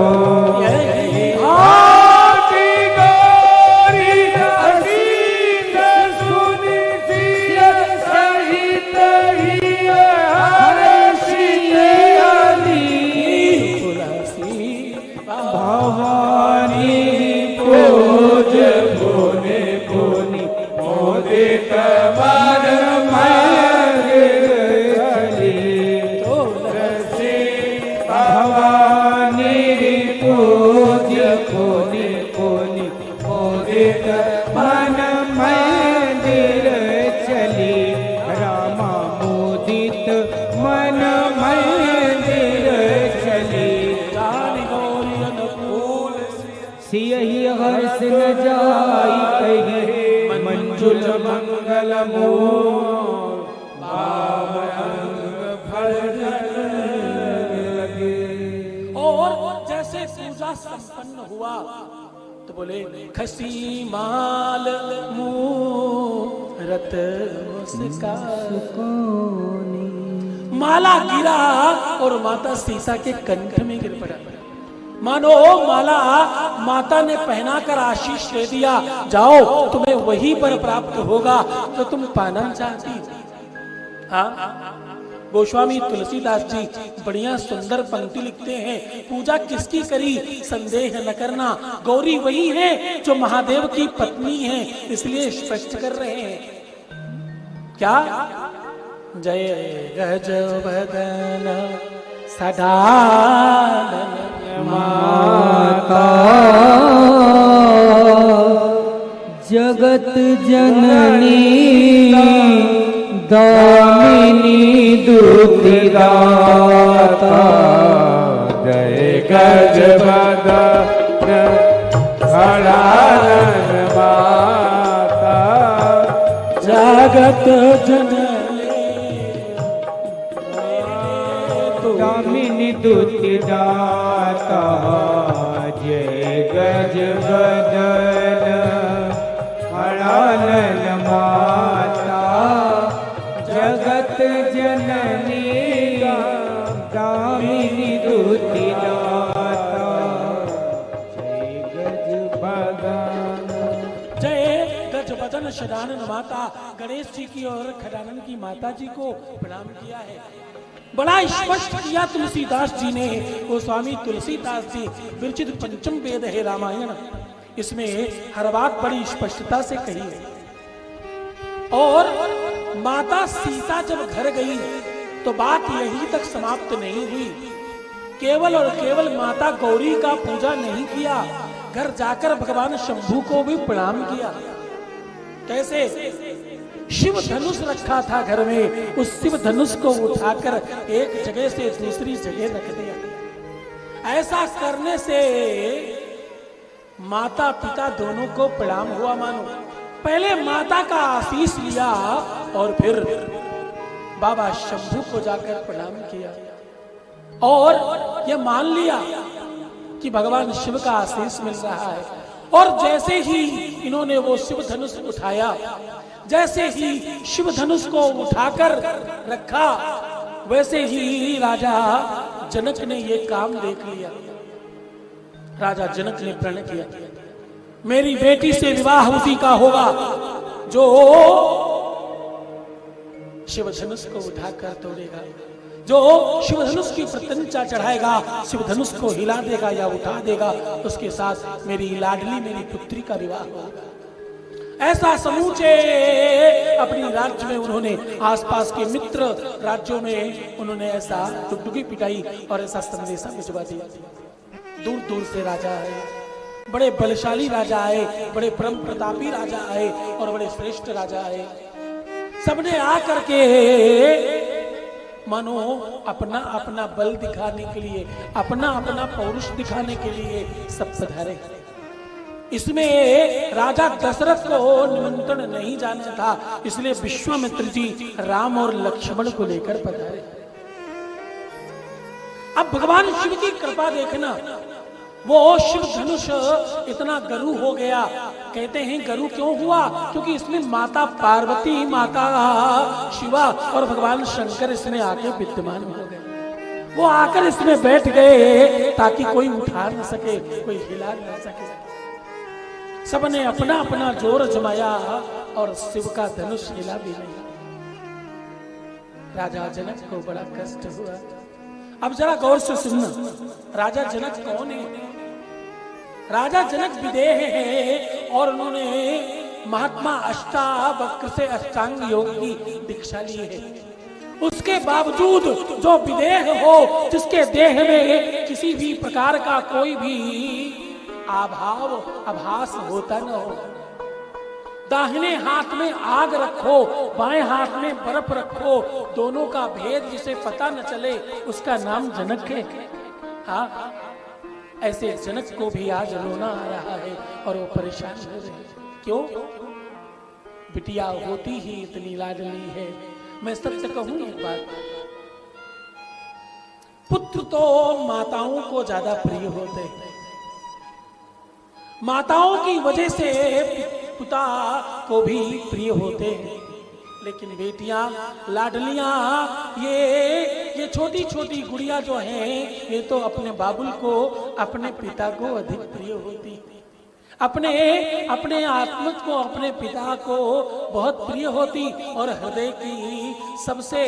चुल मंगल मोर बाम अंग फल लगे। और जैसे पूजा संपन्न हुआ तो बोले खसी माल मूरत मुस्का, माला गिरा और माता सीता के कंठ में गिर पड़ा। मानो माला माता ने पहनाकर आशीष दे दिया, जाओ तुम्हें वही पर प्राप्त होगा जो तुम पाना चाहती। हाँ, गोस्वामी तुलसीदास जी बढ़िया सुंदर पंक्ति लिखते हैं, पूजा किसकी करी संदेह न करना, गौरी वही है जो महादेव की पत्नी है, इसलिए स्पष्ट कर रहे हैं। क्या? जय गज बदन सदानन माता जगत जननी दामिनी दुतिदाता। जय गज बदन सदानन माता जगत जननी दामिनी दुतिदाता। जय गज बदन हलानन माता जगत जननी दामिनी दुतिदाता। जय गज बदन जय गज बदन शदानन माता। गणेश जी की और खदानन की माता जी को प्रणाम किया है। बड़ा स्पष्ट किया तुलसीदास जी ने, गोस्वामी तुलसीदास जी विरचित पंचम वेद है रामायण, इसमें हर बात बड़ी स्पष्टता से कही है। और माता सीता जब घर गई तो बात यहीं तक समाप्त नहीं हुई। केवल और केवल माता गौरी का पूजा नहीं किया, घर जाकर भगवान शंभू को भी प्रणाम किया। कैसे? शिव धनुष रखा था घर में, उस शिव धनुष को उठाकर एक जगह से दूसरी जगह रख दिया। ऐसा करने से माता पिता दोनों को प्रणाम हुआ। मानो पहले माता का आशीष लिया और फिर बाबा शंभू को जाकर प्रणाम किया और यह मान लिया कि भगवान शिव का आशीष मिल रहा है। और जैसे ही इन्होंने वो शिव धनुष उठाया, जैसे ही शिव धनुष को उठाकर रखा, वैसे ही राजा जनक ने ये काम देख लिया। राजा जनक ने प्रण किया, मेरी बेटी से विवाह उसी का होगा जो शिव धनुष को उठाकर तोड़ेगा, जो शिव धनुष की प्रत्यंचा चढ़ाएगा, शिव धनुष को हिला देगा या उठा देगा, उसके साथ मेरी लाडली मेरी पुत्री का विवाह होगा। ऐसा समूचे अपनी राज्य में उन्होंने, आसपास के मित्र राज्यों में उन्होंने ऐसा टुकटुकी पिटाई और ऐसा संदेशा भिजवा दिया। दूर दूर से राजा आए, बड़े बलशाली राजा आए, बड़े परम प्रतापी राजा आए और बड़े श्रेष्ठ राजा आए। सबने आकर के मानो अपना अपना बल दिखाने के लिए, अपना अपना पौरुष दिखाने के लिए सब पधारे। इसमें राजा दशरथ को निमंत्रण नहीं जाना था, इसलिए विश्वामित्र जी राम और लक्ष्मण को लेकर पधारे। अब भगवान शिव की कृपा देखना, वो शिव धनुष इतना गरु हो गया। कहते हैं गरु क्यों हुआ? क्योंकि इसमें माता पार्वती, माता शिवा और भगवान शंकर इसमें आके विद्यमान हो गए। वो आकर इसमें बैठ गए ताकि कोई उठा न सके, कोई हिला न सके। सबने अपना अपना जोर जमाया और शिव का धनुष हिला भी नहीं। राजा जनक को बड़ा कष्ट हुआ। अब जरा गौर से सुनना, राजा जनक कौन है? राजा जनक विदेह है और उन्होंने महात्मा अष्टावक्र से अष्टांग योग की दीक्षा ली है। उसके बावजूद जो विदेह हो, जिसके देह में किसी भी प्रकार का कोई भी आभाव आभास होता न हो, दाहिने हाथ में आग रखो, बाएं हाथ में बर्फ रखो, दोनों का भेद जिसे पता न चले, उसका नाम जनक है। हाँ, ऐसे जनक को भी आज रोना आ रहा है और वो परेशान हो रहे हैं। क्यों? बिटिया होती ही इतनी लाडली है। मैं सत्य कहूं एक बात, पुत्र तो माताओं को ज्यादा प्रिय होते हैं, माताओं की वजह से पिता को भी प्रिय होते हैं, लेकिन बेटियां लाडलियां ये छोटी छोटी गुड़िया जो हैं ये तो अपने बाबुल को, अपने पिता को अधिक प्रिय होती, अपने आत्मज को, अपने पिता को बहुत प्रिय होती और हृदय की सबसे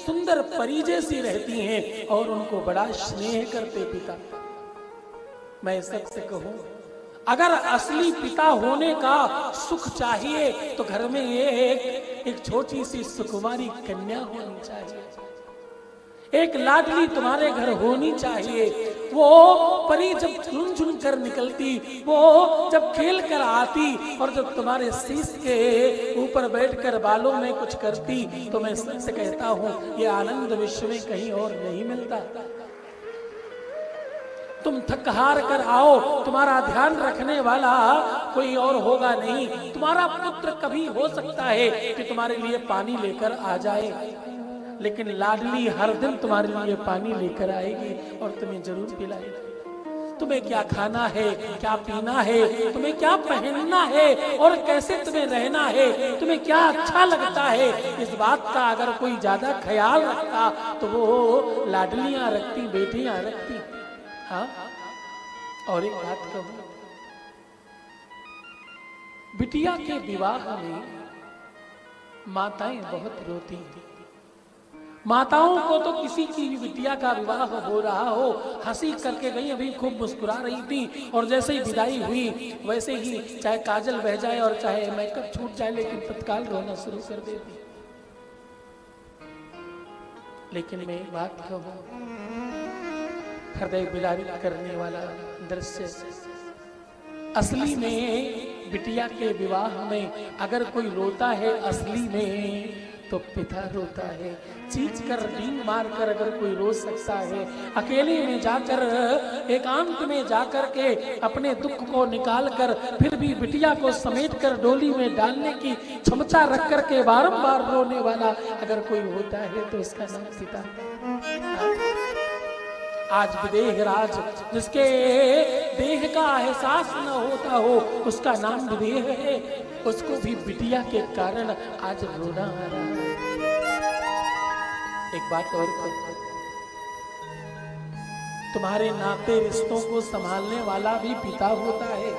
सुंदर परी जैसी रहती हैं और उनको बड़ा स्नेह करते पिता। मैं सबसे कहूं, अगर असली पिता होने का सुख चाहिए तो घर में एक छोटी सी सुकुमारी कन्या होनी चाहिए, एक लाडली तुम्हारे घर होनी चाहिए। वो परी जब झुन झुन कर निकलती, वो जब खेल कर आती और जब तुम्हारे शीश के ऊपर बैठकर बालों में कुछ करती, तो मैं सच कहता हूं ये आनंद विश्व में कहीं और नहीं मिलता। तुम थक हार कर आओ, तुम्हारा ध्यान रखने वाला कोई और होगा नहीं। तुम्हारा पुत्र कभी हो सकता है कि तुम्हारे लिए पानी लेकर आ जाए, लेकिन लाडली हर दिन तुम्हारे लिए पानी लेकर आएगी और तुम्हें जरूर पिलाएगी। तुम्हें क्या खाना है, क्या पीना है, तुम्हें क्या पहनना है और कैसे तुम्हें रहना है, तुम्हें क्या अच्छा लगता है, इस बात का अगर कोई ज्यादा ख्याल रखता तो वो लाडलियां रखती, बेटियां रखती। हाँ, और एक बात कहूं, बिटिया के विवाह में माताएं बहुत रोती थी। माताओं को तो किसी की भी बिटिया का विवाह हो रहा हो, हंसी करके गई, अभी खूब मुस्कुरा रही थी और जैसे ही विदाई हुई वैसे ही चाहे काजल बह जाए और चाहे मेकअप छूट जाए, लेकिन तत्काल रोना शुरू कर देती। लेकिन मैं एक बात कहूं, हृदय विदारित करने वाला दृश्य, असली में बिटिया के विवाह में अगर कोई रोता है असली में तो पिता रोता है। चीख कर डींग मार कर अगर कोई रो सकता है, अकेले में जाकर एकांत में जाकर के अपने दुख को निकाल कर फिर भी बिटिया को समेट कर डोली में डालने की क्षमता रख कर के बारंबार रोने वाला अगर कोई होता है तो उसका नाम पिता। आज विदेह राज जिसके देह का एहसास न होता हो उसका नाम विदेह है, उसको भी बिटिया के कारण आज रोना आ रहा है। एक बात और कहूं, तुम्हारे नाते रिश्तों को संभालने वाला भी पिता होता है।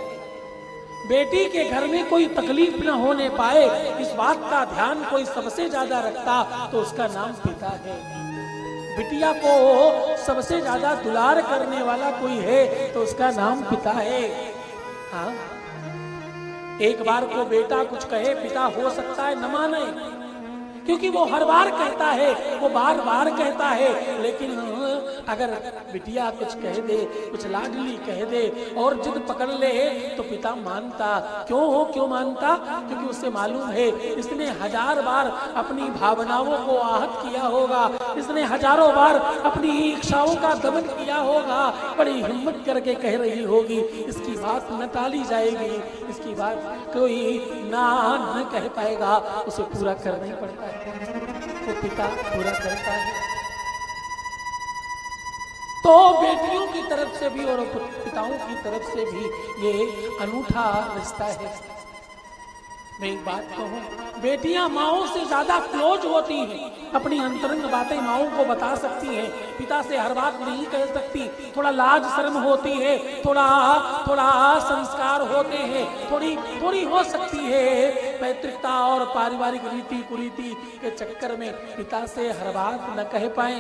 बेटी के घर में कोई तकलीफ न होने पाए इस बात का ध्यान कोई सबसे ज्यादा रखता तो उसका नाम पिता है। बिटिया को सबसे ज्यादा दुलार करने वाला कोई है तो उसका नाम पिता है। हाँ, एक बार को बेटा कुछ कहे, पिता हो सकता है न माने, क्योंकि वो हर बार कहता है, वो बार बार कहता है, लेकिन अगर बिटिया कुछ कह दे, कुछ लाडली कह दे और जिद पकड़ ले तो पिता मानता। क्यों मानता? क्योंकि उसे मालूम है इसने हजार बार अपनी भावनाओं को आहत किया होगा, इसने हजारों बार अपनी इच्छाओं का दमन किया होगा, बड़ी हिम्मत करके कह रही होगी, इसकी बात न टाली जाएगी, इसकी बात कोई ना न कह पाएगा, उसे पूरा करना ही पड़ता है। वो पिता पूरा करता है। तो बेटियों की तरफ से भी और पिताओं की तरफ से भी ये अनूठा रिश्ता है। मैं एक बात कहूं, बेटियां माओं से ज्यादा क्लोज होती हैं, अपनी अंतरंग बातें माओं को बता सकती हैं, पिता से हर बात नहीं कह सकती। थोड़ा लाज शर्म होती है, थोड़ा संस्कार होते हैं, थोड़ी हो सकती है पैतृकता और पारिवारिक रीति कुरीति के चक्कर में पिता से हर बात न कह पाए,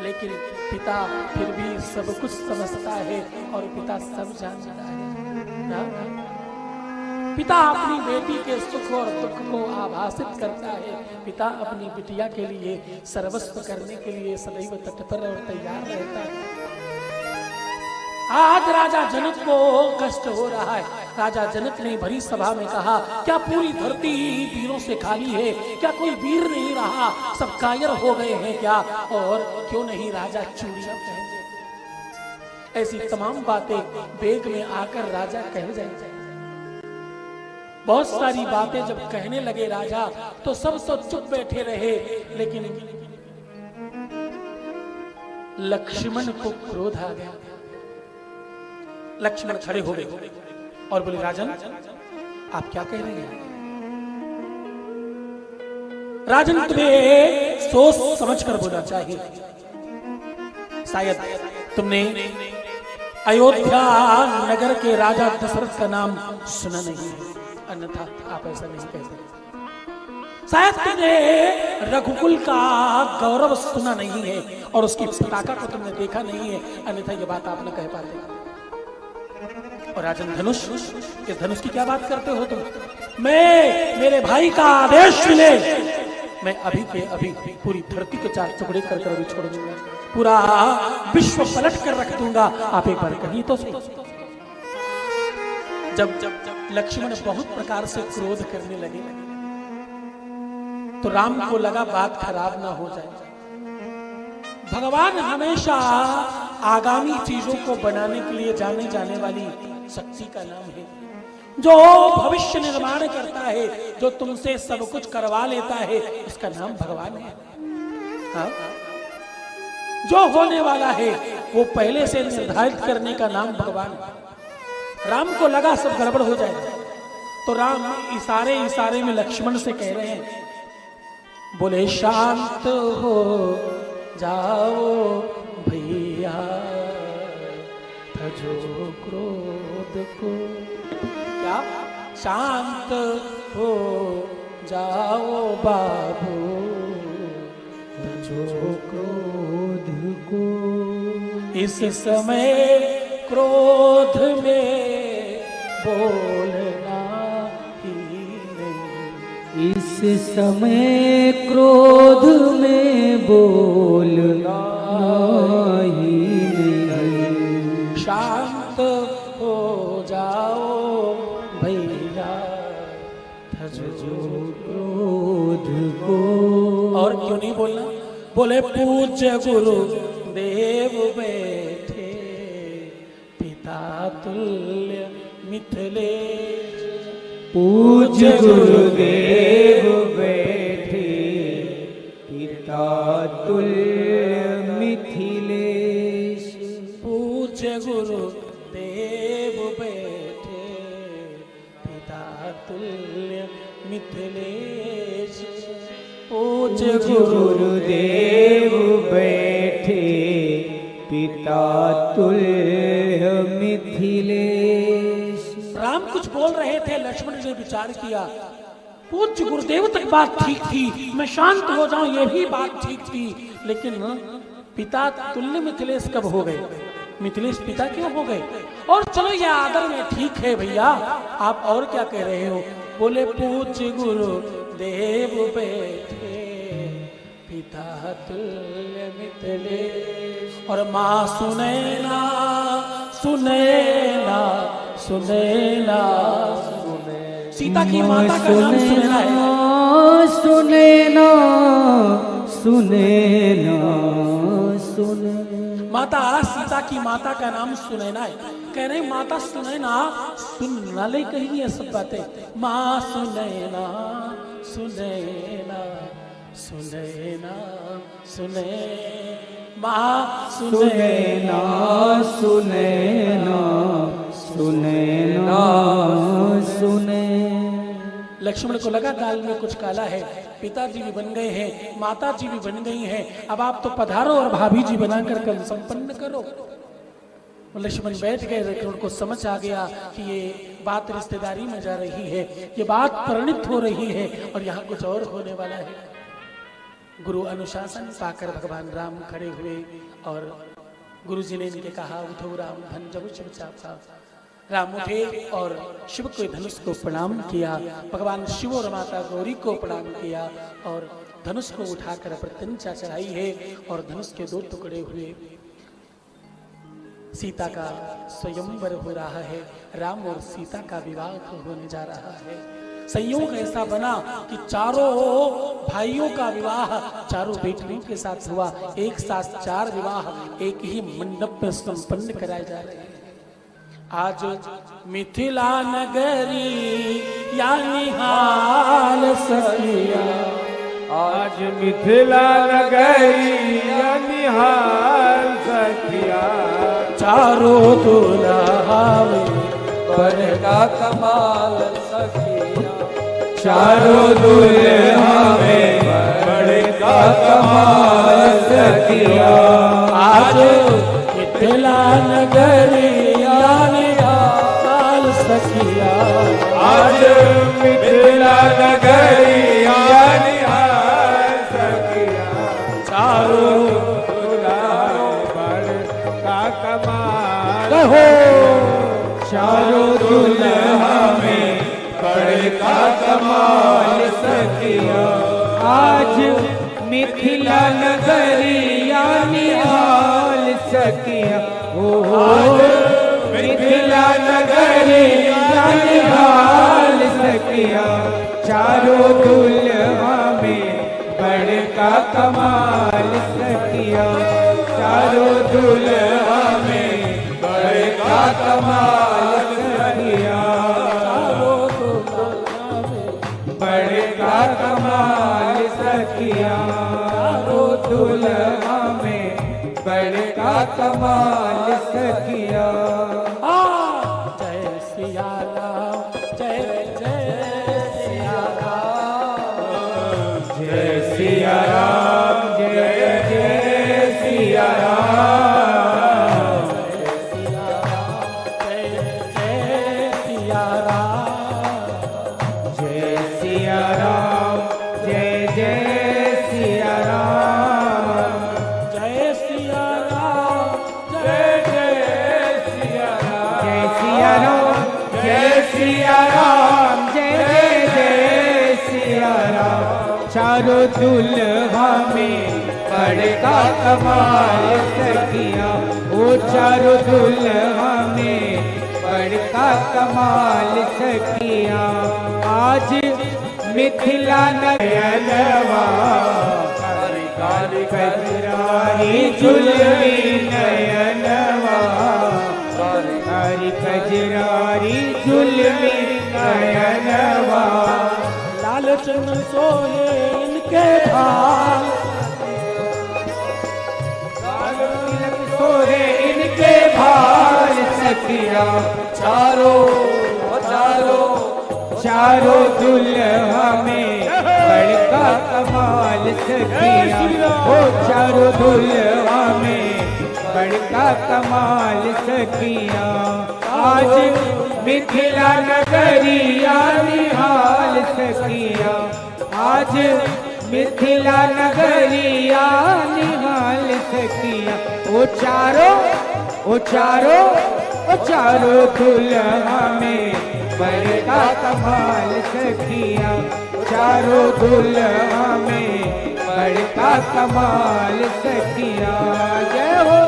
लेकिन पिता फिर भी सब कुछ समझता है और पिता सब जानता है। पिता अपनी बेटी के सुख और दुख को आभासित करता है। पिता अपनी बिटिया के लिए सर्वस्व करने के लिए सदैव तत्पर और तैयार रहता है। आज राजा जनक को कष्ट हो रहा है। राजा जनक ने भरी सभा में कहा, क्या पूरी धरती वीरों से खाली है? क्या कोई वीर नहीं रहा? सब कायर हो गए हैं क्या? और क्यों नहीं राजा चूड़ियां पहनते? ऐसी तमाम बातें वेग में आकर राजा कह जाए। बहुत सारी बातें जब कहने लगे राजा तो सब तो चुप बैठे रहे, लेकिन लक्ष्मण को क्रोध आ गया। लक्ष्मण खड़े हो गए और बोले, राजन आप क्या कह रहे हैं? राजन तुम्हें सोच समझ कर बोलना चाहिए। शायद तुमने अयोध्या नगर के राजा दशरथ का नाम सुना नहीं है, अन्यथा आप ऐसा नहीं कह सकते। शायद तुमने रघुकुल का गौरव सुना नहीं है और उसकी पताका को तुमने देखा नहीं है, अन्यथा ये बात आप न कह पाते। और राजन धनुष, इस धनुष की क्या बात करते हो तुम? मेरे भाई का आदेश मिले, मैं अभी के अभी पूरी धरती के 4 टुकड़े कर अभी छोड़ दूंगा, पूरा विश्व पलट कर रख दूंगा। आप एक बार कहिए तो सही। जब लक्ष्मण बहुत प्रकार से क्रोध करने लगे तो राम को लगा बात खराब ना हो जाए। भगवान हमेशा आगामी चीजों को बनाने के लिए जाने जाने वाली शक्ति का नाम है, जो भविष्य निर्माण करता है, जो तुमसे सब कुछ करवा लेता है, उसका नाम भगवान है। हाँ? जो होने वाला है वो पहले से निर्धारित करने का नाम भगवान है। राम को लगा सब गड़बड़ हो जाएगा, तो राम इशारे में लक्ष्मण से कह रहे हैं, बोले शांत हो जाओ भैया, तजो क्रोध को। क्या? शांत हो जाओ बाबू, तजो क्रोध को। इस समय क्रोध में बोलना ही नहीं, इस समय क्रोध में बोलना ही नहीं। शांत हो जाओ भैया, तजो क्रोध को। और क्यों नहीं बोलना? बोले पूज्य गुरु देव बैठे, पिता तुल्य मिथिलेश। पूज्य गुरुदेव बैठे, पिता तुल्य मिथिलेश। पूज्य गुरु देव बैठे, पिता तुल्य मिथिलेश। पूज्य गुरुदेव बैठे, पिता तुल्य मिथिलेश। राम कुछ बोल रहे थे, लक्ष्मण ने विचार किया, पूज्य गुरुदेव तक बात ठीक थी, मैं शांत हो जाऊं ये भी बात ठीक थी, लेकिन पिता तुल्य मिथिलेश कब हो गए? मिथिलेश पिता क्यों हो गए? और चलो ये आदर में ठीक है भैया, आप और क्या कह रहे हो? बोले पूज्य गुरु देव बैठे, पिता तुल्य मिथिलेश। और माँ सुनैना सुनैना सुनैना, सीता की माता का नाम सुनैना है। सुनैना सुनैना सुनैना। माता सीता की माता का नाम सुनैना है। कह रहे माता सुनैना, सुनना ले कही है सब बातें। माँ सुनैना सुनैना सुनैना सुने, माँ सुनैना सुनैना सुनैना सुने। लक्ष्मण को लगा दाल में कुछ काला है, पिताजी भी बन गए हैं, माताजी भी बन गई हैं, अब आप तो पधारो और भाभी जी बनाकर कल संपन्न करो। लक्ष्मण बैठ गए, लेकिन उनको समझ आ गया कि ये बात रिश्तेदारी में जा रही है, ये बात परिणित हो रही है और यहाँ कुछ और होने वाला है। गुरु अनुशासन पाकर भगवान राम खड़े हुए और गुरु जी ने इनके कहा, उठो राम धन जब शिव चापा। राम उठे और शिव को धनुष को प्रणाम किया, भगवान शिव और माता गौरी को प्रणाम किया और धनुष को उठाकर प्रत्यंचा चढ़ाई है और धनुष के 2 टुकड़े हुए। सीता का स्वयंवर हो रहा है, राम और सीता का विवाह होने जा रहा है। संयोग ऐसा बना कि चारों भाइयों का विवाह चारों बेटियों के साथ हुआ, एक साथ 4 विवाह एक ही मंडप में संपन्न कराए जा रहे हैं। आज मिथिला नगरी या निहाल सखिया। आज मिथिला नगरिया निहाल सखिया। चारों दुल्हा बर का कमाल सखिया। चारों दुल्हा में बड़े का कमाल सखिया। आज मिथिला नगरिया निहाल सखिया। आज मिथिला नगरिया निहाल सखिया। चारों दुल्हा बड़ का कमाल। कहो चारों दुल्हा में बड़े का कमाल सखिया। आज मिथिला नगरिया निहाल सखिया। मिथिला नगरिया निहाल सखिया। चारों दुल्हा में बड़े का कमाल सखिया। चारों दुल्हा में बड़े का कमाल सखिया। बड़े का कमाल सखिया। दुल्हा में बड़े का कमाल सखिया। जय सिया राम जय जय सिया राम। जय सिया राम जय जय सिया राम। जय जय सिया राम। जय सिया राम जय जय सिया राम। जय सिया राम जय जय सिया राम। जय सिया राम जय सिया राम। जय जय सिया राम। चारों दुल्हा में बड़े का कमाल सखिया। ओ चारों दुल्हा में बड़े का कमाल सखिया। आज मिथिला नयनवा काली काली कजरारी झुलवी नयनवा। काली कजरारी झुलवी नयनवा। लाल चंदन सोहे इनके भाल। सोहे इनके भाल सखिया। चारों चारों दुल्हा में बड़का कमाल सखिया। ओ चारों दुल्हा में बड़का कमाल सखिया। आज मिथिला नगरिया निहाल सखिया। आज मिथिला नगरिया निहाल सखिया। ओ चारों दुल्हा में बड़का कमाल सखिया। चारों दुल्हा में बड़का कमाल सखिया। जय हो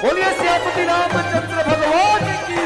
बोलिए सियापति रामचंद्र भगवान की।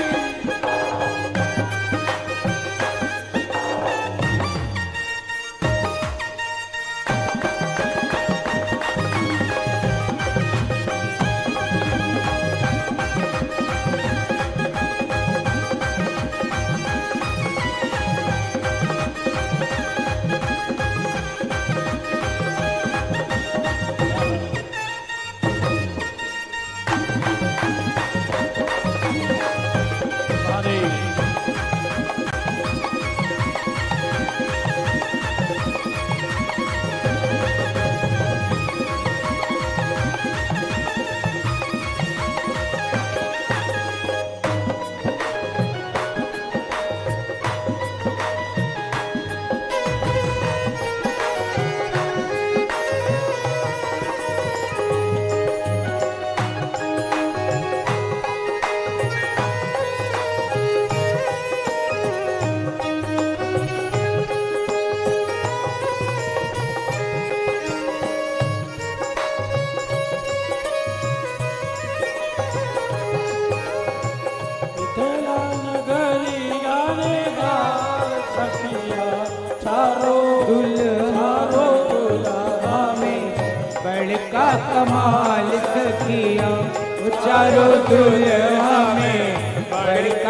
कमाल सखिया। चारों दुल्हा में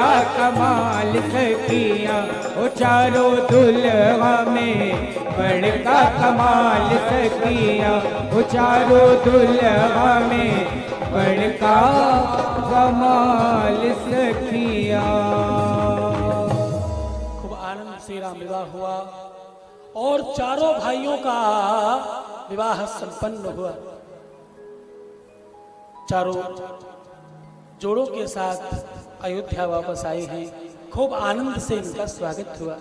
का कमाल सखिया, वो चारों दुल्हा में बड़का कमाल सखिया, वो चारों दुल्हा में बड़का कमाल सखिया। खूब आनंद से राम विवाह हुआ और चारों भाइयों का विवाह संपन्न हुआ। चारों जोड़ों के साथ अयोध्या वापस आए हैं। खूब आनंद से इनका स्वागत हुआ।